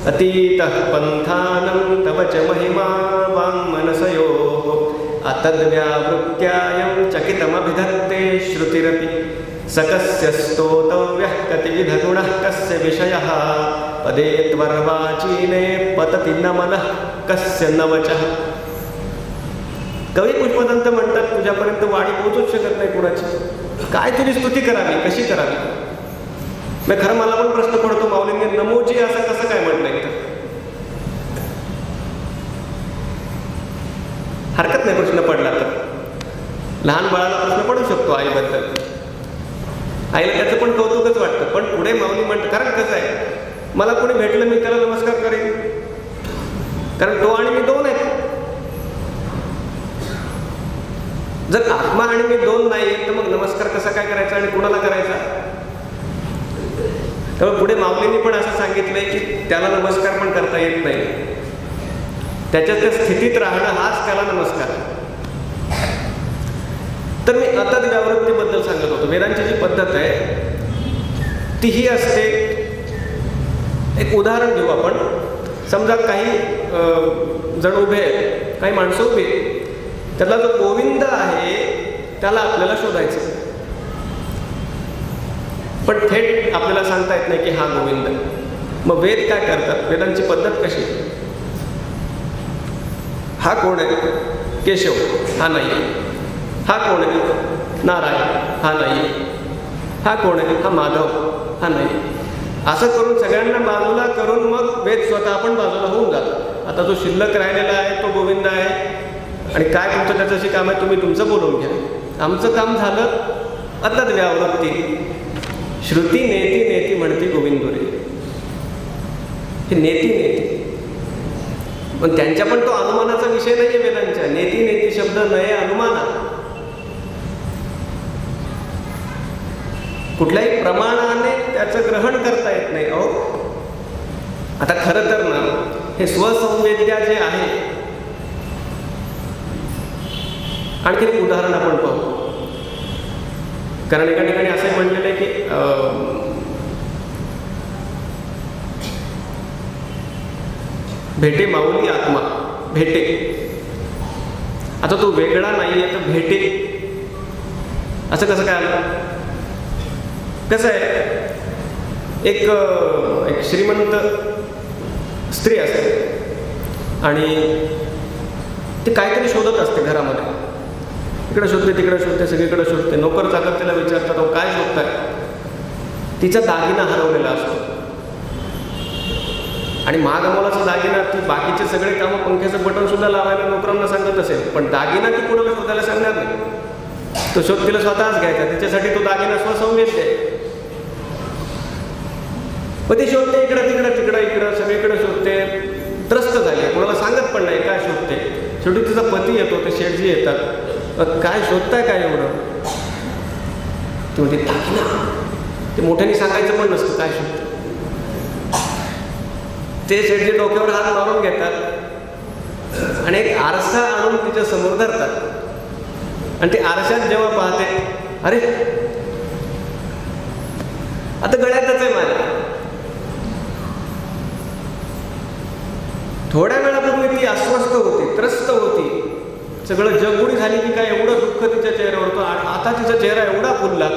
Speaker 1: अतीतः पंथानं तव च महिमा वाङ्मनसयोः अतद्व्यावृत्त्यायं चकितमभिधत्ते श्रुतिरपि सकस्य स्तोतव्यः कतिविधगुणः कस्य विषयः पदे त्वर्वाचीने पतति न मनः कस्य नवचः. कवी पुष्पदंत म्हणतात तुझ्यापर्यंत वाणी पोहोचूच शकत नाही कुणाची, काय तुझी स्तुती करावी, कशी करावी. मग खरं मला पण प्रश्न पडतो, माऊलींनी नमोजी असं कसं काय म्हटलंय. तर हरकत नाही प्रश्न पडला तर. लहान बाळाला प्रश्न पडू शकतो आईबद्दल, आईला त्याचं पण कौतुकच वाटतं. पण पुढे माऊली म्हणतं, कारण कसं आहे, मला कोणी भेटलं मी त्याला नमस्कार करेन, कारण तो आणि मी दोन आहेत. जर आत्मा आणि मी दोन नाही तर मग नमस्कार कसा काय करायचा आणि कुणाला करायचा. त्यामुळे पुढे माऊलींनी पण असं सांगितलंय की त्याला नमस्कार पण करता येत नाही, त्याच्या त्या स्थितीत राहणं हाच त्याला नमस्कार. तर मी अतद व्यावृत्तीबद्दल सांगत होतो. वेदांची जी पद्धत आहे ती ही असते. एक उदाहरण घेऊ आपण. समजा काही जण उभे आहेत, काही माणसं उभी आहेत, त्यातला जो गोविंद आहे त्याला आपल्याला शोधायचं. पण थेट आपल्याला सांगता येत नाही की हा गोविंद. मग वेद काय करतात, वेदांची पद्धत कशी. हा कोण आहे, केशव, हा नाही. हा कोण आहे, नारायण, हा नाही. हा कोण आहे, हा माधव, हा नाही. असं करून सगळ्यांना बाजूला करून मग वेद स्वतः पण बाजूला होऊन जातात. आता जो शिल्लक राहिलेला आहे तो गोविंद आहे, आणि काय तुमचं त्याच्याशी काम आहे तुम्ही तुमचं बोलून घ्या. आमचं काम झालं अतद व्यावृत्ती. श्रुती नेती नेती म्हणते गोविंदुरे. हे नेती नेती, पण त्यांच्या पण तो अनुमानाचा विषय नाही आहे वेदांच्या. नेती नेती शब्द नये अनुमाना. कुठल्याही प्रमाणाने त्याचं ग्रहण करता येत नाही. अहो आता खरं तर ना हे स्वसंवेद्या जे आहे, आणखी एक उदाहरण आपण पाहू. कारण एका ठिकाणी असं म्हटलेलं आहे की भेटे माऊली आत्मा, भेटे. आता तो वेगळा नाहीये तर भेटे असं कसं काय आलं. कसं आहे, एक श्रीमंत स्त्री असते आणि ती काहीतरी शोधत असते घरामध्ये. इकडे शोधते, तिकडे शोधते, सगळीकडे शोधते. नोकर चाकर तिला विचारतात, तो काय शोधताय. तिचा दागिना हरवलेला असतो आणि महागमोलाचा दागिना. ती बाकीचे सगळे कामं, पंख्याचं बटन सुद्धा लावायला नोकरांना सांगत असेल, पण दागिना ती कुणाला शोधायला सांगणार नाही. तो शोध तिला स्वतःच घ्यायचा. तिच्यासाठी तो दागिना स्वसंवेद्य आहे. मग ती शोधते, इकडं तिकडं तिकडं इकडं सगळीकडे शोधते. त्रस्त झाली, कोणाला सांगत पण नाही काय शोधते. शेवटी तिचा पती येतो, ते शेठजी येतात. काय शोधताय काय एवढं. ती म्हणते दागिना. ते मोठ्याने सांगायचं पण नसतं काय शोधतं. ते शेठजी डोक्यावर हात मारून घेतात आणि एक आरसा आणून तिच्या समोर धरतात. आणि ते आरशात जेव्हा पाहते, अरे आता गळ्यातच आहे माझ्या. थोड्या वेळापूर्वी ती अस्वस्थ होती, त्रस्त होती, सगळं जगबुडी झाली की काय एवढं दुःख तिच्या चेहऱ्यावर होतं. आता तिचा चेहरा एवढा फुलला.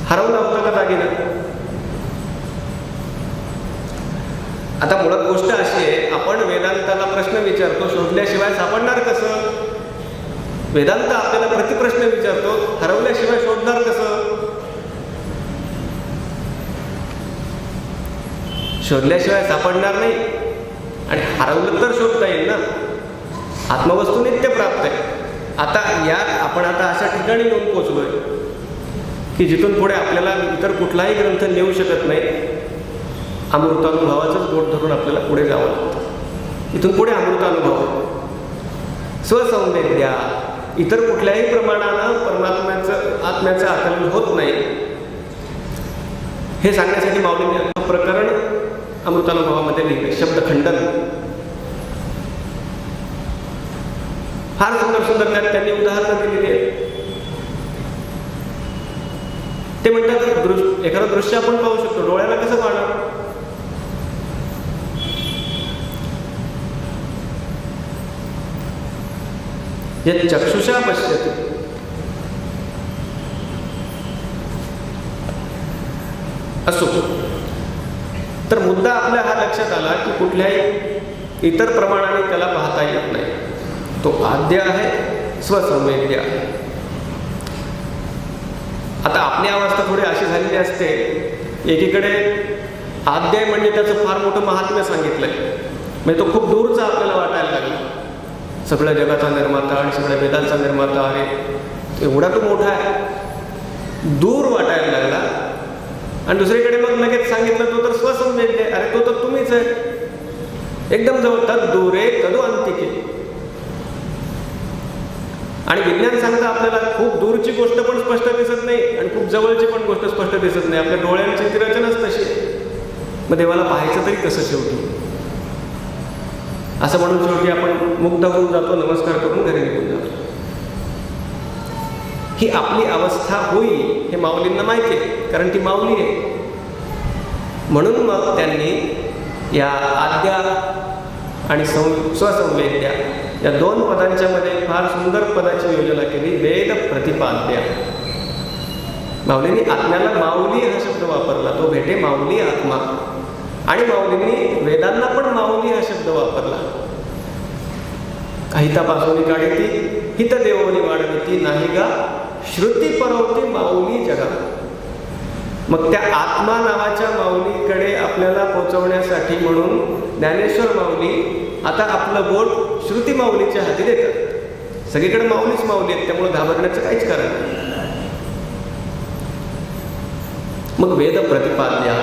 Speaker 1: हरवला होता का दागिना. आता मुळात गोष्ट अशी आहे, आपण वेदांताला प्रश्न विचारतो, शोधल्याशिवाय सापडणार कसं. वेदांत आपल्याला प्रतिप्रश्न विचारतो, हरवल्याशिवाय शोधणार कसं. शोधल्याशिवाय सापडणार नाही आणि हरवलं तर शोधता येईल ना. आत्मवस्तू नित्य प्राप्त आहे. आता यात आपण आता अशा ठिकाणी येऊन पोचलोय की जिथून पुढे आपल्याला इतर कुठलाही ग्रंथ नेऊ शकत नाही. अमृतानुभवाचंच बोट धरून आपल्याला पुढे जावं लागतं. इथून पुढे अमृतानुभव, स्वसंवेद्या. इतर कुठल्याही प्रमाणानं परमात्म्याचं आत्म्याचं आकलन होत नाही. हे सांगण्यासाठी माऊलींनी प्रकरण अमृतानुभवामध्ये लिहिले. शब्दखंडन फार सुंदर सुंदर त्यात त्यांनी उदाहरणं दिलेली आहेत. ते म्हणतात एखादं दृश्य आपण पाहू शकतो, डोळ्याला कसं पाहणार. यत् चक्षुषा पश्यति. असो, तर मुद्दा आपल्या हा लक्षात आला की कुठल्याही इतर प्रमाणाने त्याला पाहता येत नाही. तो आद्य आहे, स्वसंवेद्य आहे. आता आपली अवस्था थोडी अशी झालेली असते, एकीकडे आद्य म्हणजे त्याचं फार मोठं महात्म्य सांगितलंय, म्हणजे तो खूप दूरचा आपल्याला वाटायला लागला. सगळ्या जगाचा निर्माता आणि सगळ्या वेदांचा निर्माता आहे, एवढा तो मोठा आहे, दूर वाटायला लागला. आणि दुसरीकडे मग लगेच सांगितलं तो तर स्वसंवेद्य, अरे तो तर तुम्हीच आहे, एकदम जवळ, तद दूरे तदो अंतिके. आणि विज्ञान सांगतं आपल्याला खूप दूरची गोष्ट पण स्पष्ट दिसत नाही आणि खूप जवळची पण गोष्ट स्पष्ट दिसत नाही. आपल्या डोळ्यांची ती रचनाच तशी आहे. मग देवाला पाहायचं तरी कसं शेवटी? असं म्हणून शेवटी आपण मुग्ध होऊन जातो, नमस्कार करून घरी निघून जातो. ही आपली अवस्था होईल हे माऊलींना माहिती आहे, कारण ती माऊली आहे. म्हणून मग त्यांनी या आद्या आणि स्वसंवेद्या या दोन पदांच्या मध्ये फार सुंदर पदाची योजना केली, वेद प्रतिपाद्या. माऊलींनी आत्म्याला माऊली हा शब्द वापरला, तो भेटे माऊली आत्मा. आणि माऊलींनी वेदांना पण माऊली हा शब्द वापरला. अहितापासून काढिती हित देवोनी वाढविती नाही गा श्रुती परवती माऊली जगा. मग त्या आत्मा नावाच्या माऊलीकडे आपल्याला पोहोचवण्यासाठी म्हणून ज्ञानेश्वर माऊली आता आपलं बोट श्रुती माऊलीच्या हाती देतात. सगळीकडे माऊलीच माऊली आहेत, त्यामुळे घाबरण्याचं काहीच कारण नाही. मग वेद प्रतिपाद्या,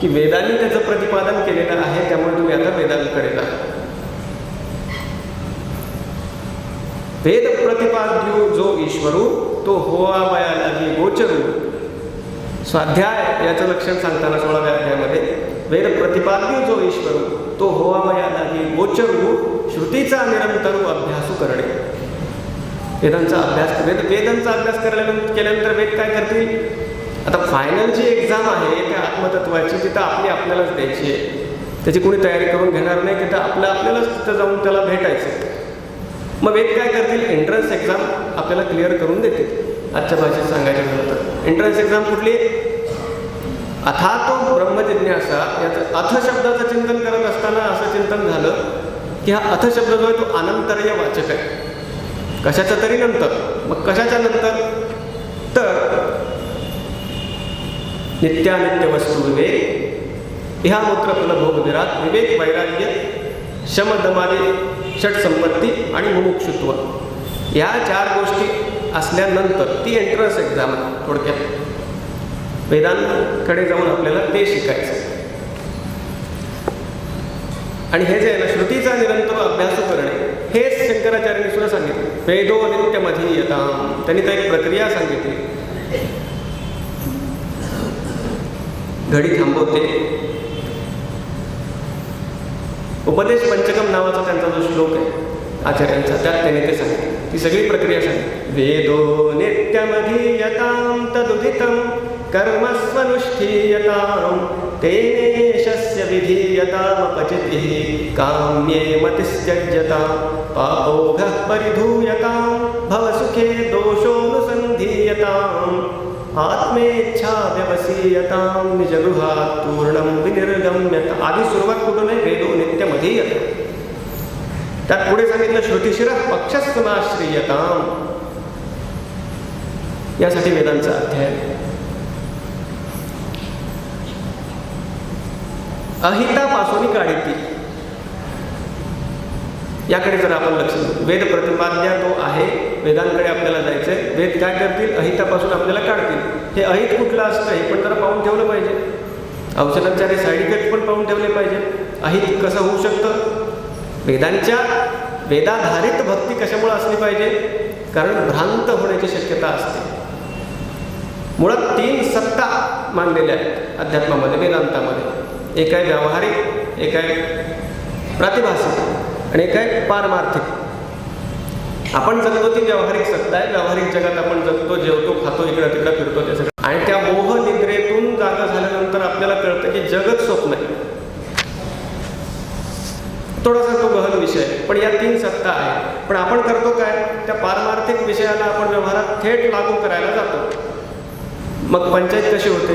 Speaker 1: की वेदांनी त्याचं प्रतिपादन केलेलं आहे, त्यामुळे तुम्ही आता वेदांकडे जा. वेद प्रतिपाद्यो जो ईश्वरू तो होवावया लागी गोचरू. स्वाध्याय याचं लक्षण सांगताना 16व्या अध्यायामध्ये वेद प्रतिपाद्यो जो ईश्वरू तो होवावया लागी गोचरू श्रुतीचा निरंतर अभ्यासू करणे. वेदांचा अभ्यास, वेदांचा अभ्यास केल्यानंतर वेद काय करतील? आता फायनल जी एक्झाम आहे त्या आत्मतत्वाची, तिथं आपल्यालाच द्यायची आहे. त्याची कोणी तयारी करून घेणार नाही, तिथं आपल्यालाच तिथं जाऊन त्याला भेटायचं. मग वेद काय करतील? एंट्रन्स एक्झाम आपल्याला क्लिअर करून देतील. आजच्या भाषेत सांगायचं झालं तर एंट्रन्स एक्झाम कुठली? अथातो ब्रह्मजिज्ञासा. याचं अथ शब्दाचं चिंतन करत असताना असं चिंतन झालं की हा अथ शब्द जो आहे तो अनंतर्य वाचक आहे, कशाच्या तरी नंतर. मग कशाच्या नंतर? तर नित्यानित्य वस्तू विवेक, ह्या मूत्र फलभोग विराट, विवेक वैराग्य, शमदमादी षट संपत्ती आणि मुमुक्षुत्व, या 4 गोष्टी असल्यानंतर ती एंट्रन्स एक्झाम आहे. थोडक्यात वेदांकडे जाऊन आपल्याला ते शिकायचं. आणि हे जे आहे ना, श्रुतीचा निरंतर अभ्यास करणे, हेच शंकराचार्यांनी सुद्धा सांगितलं. वेदो नित्यमधीयताम, त्यांनी तर एक प्रक्रिया सांगितली. घडी थांबवते. उपदेश पंचकम नावाचा त्यांचा जो श्लोक आहे आचार्यांचा, त्यात त्यांनी ते सांगितले. ती सगळी प्रक्रिया सांगितली. वेदो नित्यमधीयताम तदुदितम कर्मस्वनुष्ठीयताम तेनेशस्य विधीयतामपचितिः काम्ये मतिस्त्यज्यतां पापोघः परिधूयतां भवसुखे दोषोऽनुसन्धीयताम् आत्मेच्छा व्यवसीयतां निजगृहात् पूर्णं विनिर्गम्यता. आधी सुरुवात कुठून आहे? वेदो नित्यमधीयताम. त्यात पुढे सांगितलं श्रुतिशिरः पक्षस्तमाश्रियताम. यासाठी वेदांचा अध्याय. अहितापासून काढिती, याकडे जर आपण लक्ष देऊ. वेद प्रतिपाद्या तो आहे, वेदांकडे आपल्याला जायचंय. वेद काय करतील? अहितापासून आपल्याला काढतील. हे अहित कुठलं असतं हे पण जरा पाहून ठेवलं पाहिजे. औषधांच्या साईड इफेक्ट पण पाहून ठेवले पाहिजे. अहित कसं होऊ शकतं? वेदाधारित भक्ती कशामुळे असली पाहिजे? कारण भ्रांत होण्याची शक्यता असते. मुळात 3 सत्ता मानलेल्या आहेत अध्यात्मामध्ये, वेदांतामध्ये. एक आहे व्यावहारिक, एक आहे प्रातिभासिक आणि एक आहे पारमार्थिक. आपण जगतो ती व्यावहारिक सत्ता आहे. व्यावहारिक जगात आपण जगतो, जेवतो, खातो, इकडं तिकडं फिरतो, ते सगळं. आणि त्या मोह निद्रेतून जागा झाल्यानंतर आपल्याला कळतं की जगच स्वप्न आहे. थोडासा तो गहन विषय, पण या 3 सत्ता आहे. पण आपण करतो काय? त्या पारमार्थिक विषयाला आपण व्यवहारात थेट लागू करायला जातो. मग पंचायत कशी होते?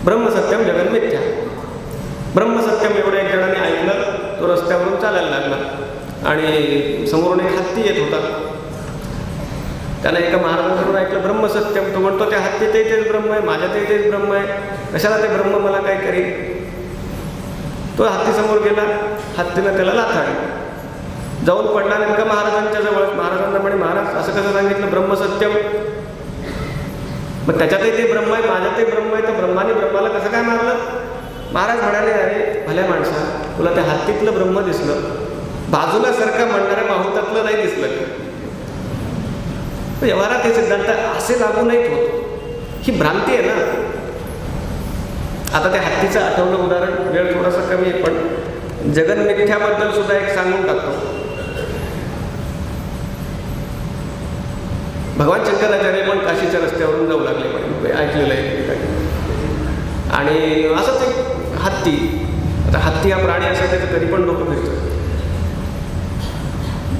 Speaker 1: ब्रह्मसत्यम जगन्मिथ्या. ब्रह्मसत्यम एवढं एक जणांनी ऐकलं. तो रस्त्यावरून चालायला लागला आणि समोरून एक हत्ती येत होता. त्यानं एका महाराजांकडून ऐकलं ब्रह्मसत्यम. तो म्हणतो त्या हत्तीत तेच ब्रह्म आहे, माझ्यात तेच ब्रह्म आहे, कशाला ते ब्रह्म मला काय करेल. तो हत्ती समोर गेला. हत्तीनं त्याला लाथाडली. जाऊन पडला नेमका महाराजांच्या जवळ. महाराजांना म्हणे महाराज असं कसं सांगितलं ब्रह्मसत्यम. मग त्याच्यातही ते ब्रह्म आहे, माझ्यातही ब्रह्म आहे, तर ब्रह्माने ब्रह्माला कसं काय मारलं. महाराज म्हणाले अरे भल्या माणसा, तुला त्या हत्तीतलं ब्रह्म दिसलं, बाजूला सारखं म्हणणाऱ्या माहुतातलं नाही दिसलं. व्यवहारात हे सिद्धांत असे लागू नाहीत होत. ही भ्रांती आहे ना. आता त्या हत्तीचं आठवलं उदाहरण, वेळ थोडासा कमी आहे पण जगन्मिथ्याबद्दल सुद्धा एक सांगून टाकतो. भगवान शंकराचार्य पण काशीच्या रस्त्यावरून जाऊ लागले म्हणे, ऐकलेलं आहे. आणि असंच एक हत्ती, आता हत्ती हा प्राणी असा त्याचं कधी पण डोकं फिरतं.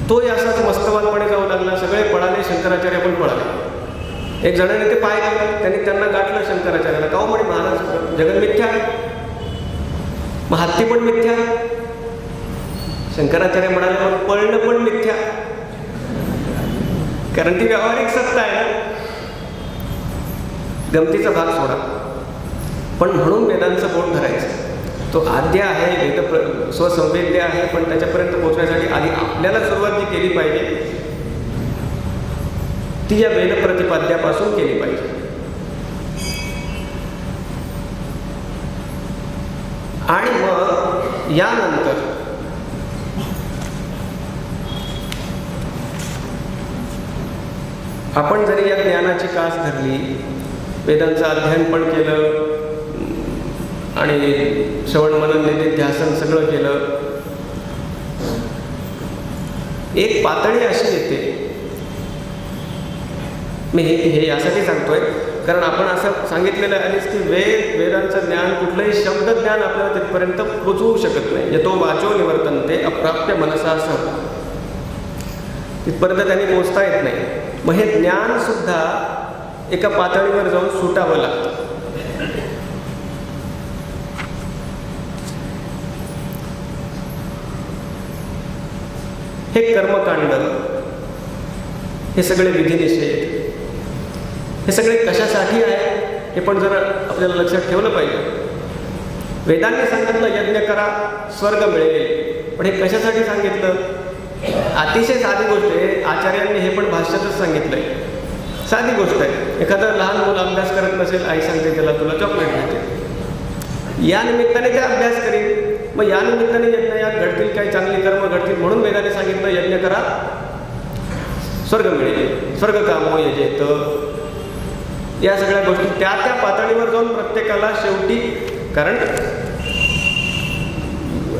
Speaker 1: तोही असाच मस्तवानपणे जाऊ लागला. सगळे पळाले, शंकराचार्य पण पळाले. एक जणाने ते पाहिलं, त्यांनी त्यांना गाठलं शंकराचार्याला. का म्हणे महाराज जगन मिथ्या, मग हत्ती पण मिथ्या. शंकराचार्य म्हणाले मग पळणं पण मिथ्या, कारण ती व्यावहारिक सत्ता आहे ना. गमतीचा भाग सोडा, पण म्हणून वेदांचं बोट धरायचं. तो आद्य आहे, वेद स्वसंवेद्य आहे, पण त्याच्यापर्यंत पोहोचण्यासाठी आधी आपल्याला सुरुवात जी केली पाहिजे ती या वेद प्रतिपाद्यापासून केली पाहिजे. आणि मग यानंतर आपण जरी या ज्ञानाची कास धरली, वेदांचं अध्ययन पण केलं आणि श्रवण मनन निधिध्यासन सगळं केलं, एक पातळी अशी येते. मी हे यासाठी सांगतोय कारण आपण असं सांगितलेलं आहे की वेदांचं ज्ञान, कुठलंही शब्द ज्ञान आपल्याला तिथपर्यंत पोचवू शकत नाही. यतो वाचो निवर्तन्ते अप्राप्य मनसा सह, तिथपर्यंत त्यांनी पोचता येत नाही. मग हे ज्ञान सुद्धा एका पातळीवर जाऊन सुटावं लागतं. हे कर्मकांड, हे सगळे विधिनिषेध, हे सगळे कशासाठी आहे हे पण जरा आपल्याला लक्षात ठेवलं पाहिजे. वेदांनी सांगितलं यज्ञ करा स्वर्ग मिळेल, पण हे कशासाठी सांगितलं. अतिशय साधी गोष्ट आहे. आचार्यांनी हे पण भाष्यातच सांगितलंय. साधी गोष्ट आहे. एखादं लहान मुलं अभ्यास करत नसेल, आई सांगते त्याला तुला चॉकलेट मिळते, या निमित्ताने ते अभ्यास करेल. मग या निमित्ताने यज्ञयात घडतील, काही चांगली कर्म घडतील, म्हणून वेदाने सांगितलं यज्ञ करा स्वर्ग मिळेल, स्वर्ग कामो यजेत. या सगळ्या गोष्टी त्या त्या पातळीवर जाऊन प्रत्येकाला शेवटी, कारण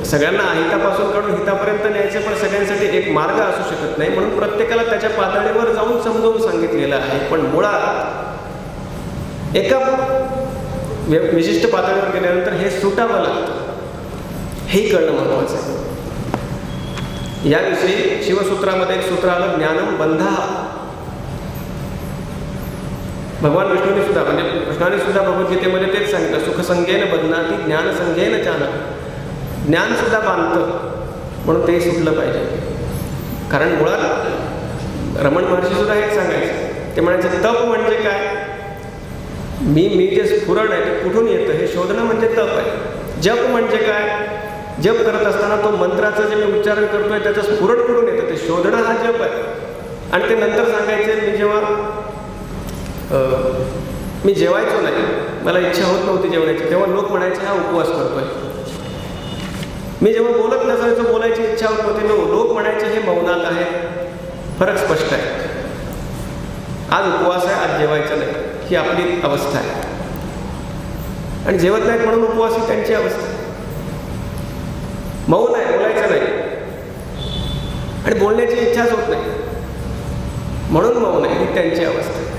Speaker 1: सगळ्यांना अहितापासून काढून हितापर्यंत न्यायचे, पण सगळ्यांसाठी एक मार्ग असू शकत नाही, म्हणून प्रत्येकाला त्याच्या पातळीवर जाऊन समजावून सांगितलेलं आहे. पण मुळात एका विशिष्ट पातळीवर गेल्यानंतर हे सुटावं लागतं, हे कळणं महत्वाचं आहे. याविषयी शिवसूत्रामध्ये एक सूत्र आलं, ज्ञानम बंधा. भगवान विष्णूने सुद्धा, म्हणजे कृष्णाने सुद्धा भगवद्गीतेमध्ये तेच सांगितलं, सुखसंगेन बदनाती ज्ञानसंगेन चालक. ज्ञान सुद्धा बांधतं, म्हणून ते सुटलं पाहिजे. कारण मुळात रमण महर्षी सुद्धा हेच सांगायचं. ते म्हणायचे तप म्हणजे काय. मी जे स्फुरण आहे ते कुठून येतं हे शोधणं म्हणजे तप आहे. जप म्हणजे काय. जप करत असताना तो मंत्राचं जे मी उच्चारण करतोय त्याचं स्फुरण कुठून येतं ते शोधणं हा जप आहे. आणि ते नंतर सांगायचे, मी जेवायचो नाही, मला इच्छा होत नव्हती जेवण्याची, तेव्हा लोक म्हणायचे हा उपवास करतोय. मी जेव्हा बोलत नसायचो, बोलायची इच्छा होत नव्हती, लोक म्हणायचे हे मौनात आहे. फरक स्पष्ट आहे. आज उपवास आहे, आज जेवायचं नाही, ही आपली अवस्था आहे. आणि जेवत नाहीत म्हणून उपवास ही त्यांची अवस्था आहे. मौन आहे, बोलायचं नाही, आणि बोलण्याची इच्छाच होत नाही म्हणून मौन आहे, ही त्यांची अवस्था आहे.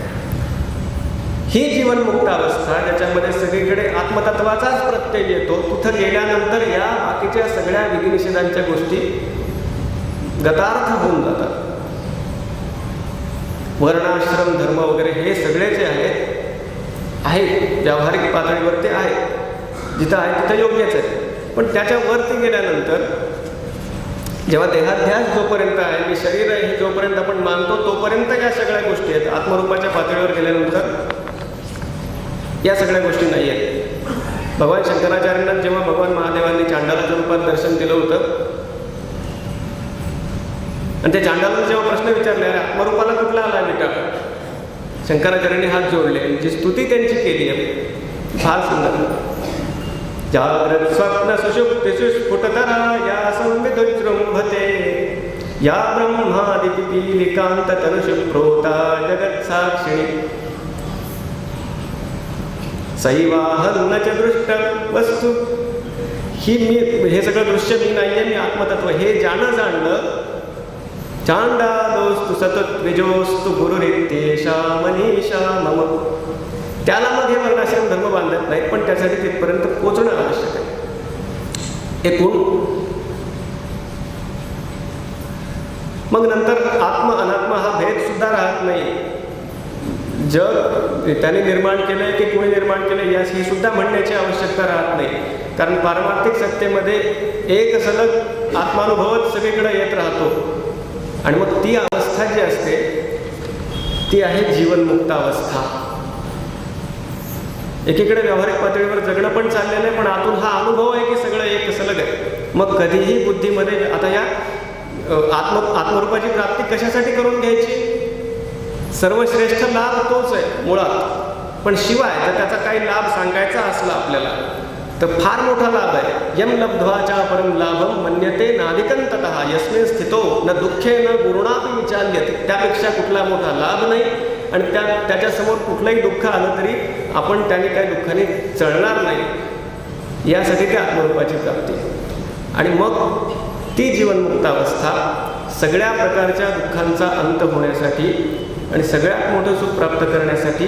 Speaker 1: ही जीवनमुक्त अवस्था ज्याच्यामध्ये सगळीकडे आत्मतत्वाचाच प्रत्यय येतो, तिथं गेल्यानंतर या बाकीच्या सगळ्या विधिनिषेधांच्या गोष्टी गतार्थ होऊन जातात. वर्णाश्रम धर्म वगैरे हे सगळे जे आहेत आहे, व्यावहारिक पातळीवर ते आहे, जिथं आहे तिथं योग्यच आहे. पण त्याच्यावरती गेल्यानंतर जेव्हा देहाध्यास जोपर्यंत आहे, मी शरीर आहे हे जोपर्यंत आपण मानतो तोपर्यंत या सगळ्या गोष्टी आहेत. आत्मरूपाच्या पातळीवर गेल्यानंतर या सगळ्या गोष्टी नाही आहेत. भगवान शंकराचार्यांना जेव्हा भगवान महादेवांनी चांडालाच्या रूपात दर्शन दिलं होतं आणि त्या चांडालाने जेव्हा प्रश्न विचारले, आत्मरूपाला कुठला आला बेटा, शंकराचार्यांनी हात जोडले, जी स्तुती त्यांची केली आहे फार सुंदर. जाग्रत स्वप्न सुषुप्तिषु स्फुटतरा या संविदुजृंभते या ब्रह्मादिपिपीलिकांत तनुषु प्रोता जगत साक्षिणी सैवाहन च दृष्ट वस्तू. ही मी, हे सगळं दृश्य मी नाहीये, मी आत्मतत्व हे जाणलं. चांडालोस्तु सतद्विजोस्तु गुरुरित्येषा मनीषा मम. त्याला मग हे वर्णाश्रम धर्म बांधत नाहीत, पण त्यासाठी तिथपर्यंत पोचणं आवश्यक आहे. एकूण मग नंतर आत्म अनात्म हा भेद सुद्धा राहत नाही. जग त्याने निर्माण केलंय की कोणी निर्माण केलंय यास ही सुद्धा म्हणण्याची आवश्यकता राहत नाही. कारण पारमार्थिक सत्तेमध्ये एक सलग आत्मानुभवच सगळीकडे येत राहतो. आणि मग ती अवस्था जी असते ती आहे जीवनमुक्त अवस्था. एकीकडे व्यावहारिक पातळीवर जगणं पण चाललेलं आहे, पण आतून हा अनुभव आहे की सगळं एक सलग आहे. मग कधीही बुद्धीमध्ये आता या आत्मरूपाची प्राप्ती कशासाठी करून घ्यायची? सर्वश्रेष्ठ लाभ तोच आहे मुळात, पण शिवाय जर त्याचा काही लाभ सांगायचा असला आपल्याला तर फार मोठा लाभ आहे. यम लब्ध्वाचा परम लाभम मन्यते नाधिकंततः यस्मिन स्थितो न दुःखे न गुरुणापि विचाल्यते. त्यापेक्षा कुठला मोठा लाभ नाही आणि त्याच्यासमोर कुठलंही दुःख आलं तरी आपण त्याने काही दुःखाने चढणार नाही. यासाठी ती आत्मरूपाची प्राप्ती. आणि मग ती जीवनमुक्त अवस्था सगळ्या प्रकारच्या दुःखांचा अंत होण्यासाठी आणि सगळ्यात मोठं सुख प्राप्त करण्यासाठी,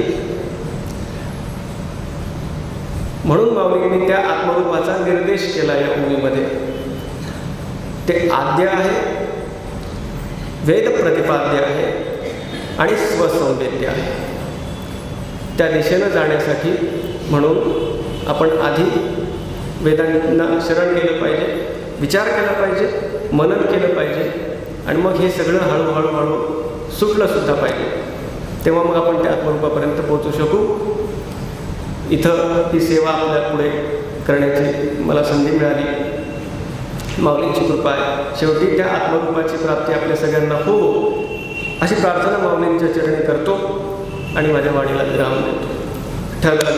Speaker 1: म्हणून माऊलींनी त्या आत्मरूपाचा निर्देश केला या ओवीमध्ये. ते आद्य आहे, वेद प्रतिपाद्य आहे आणि स्वसंवेद्य आहे. त्या दिशेनं जाण्यासाठी म्हणून आपण आधी वेदांना शरण गेलं पाहिजे, विचार केला पाहिजे, मनन केलं पाहिजे आणि मग हे सगळं हळूहळू सुटलं सुद्धा पाहिजे. तेव्हा मग आपण त्या आत्मरूपापर्यंत पोहोचू शकू. इथं ही सेवा आपल्या पुढे करण्याची मला संधी मिळाली. माऊलींची कृपा आहे. शेवटी त्या आत्मरूपाची प्राप्ती आपल्या सगळ्यांना हो अशी प्रार्थना माऊलींच्या चरणी करतो आणि माझ्या वाणीला विराम देतो. ठरलं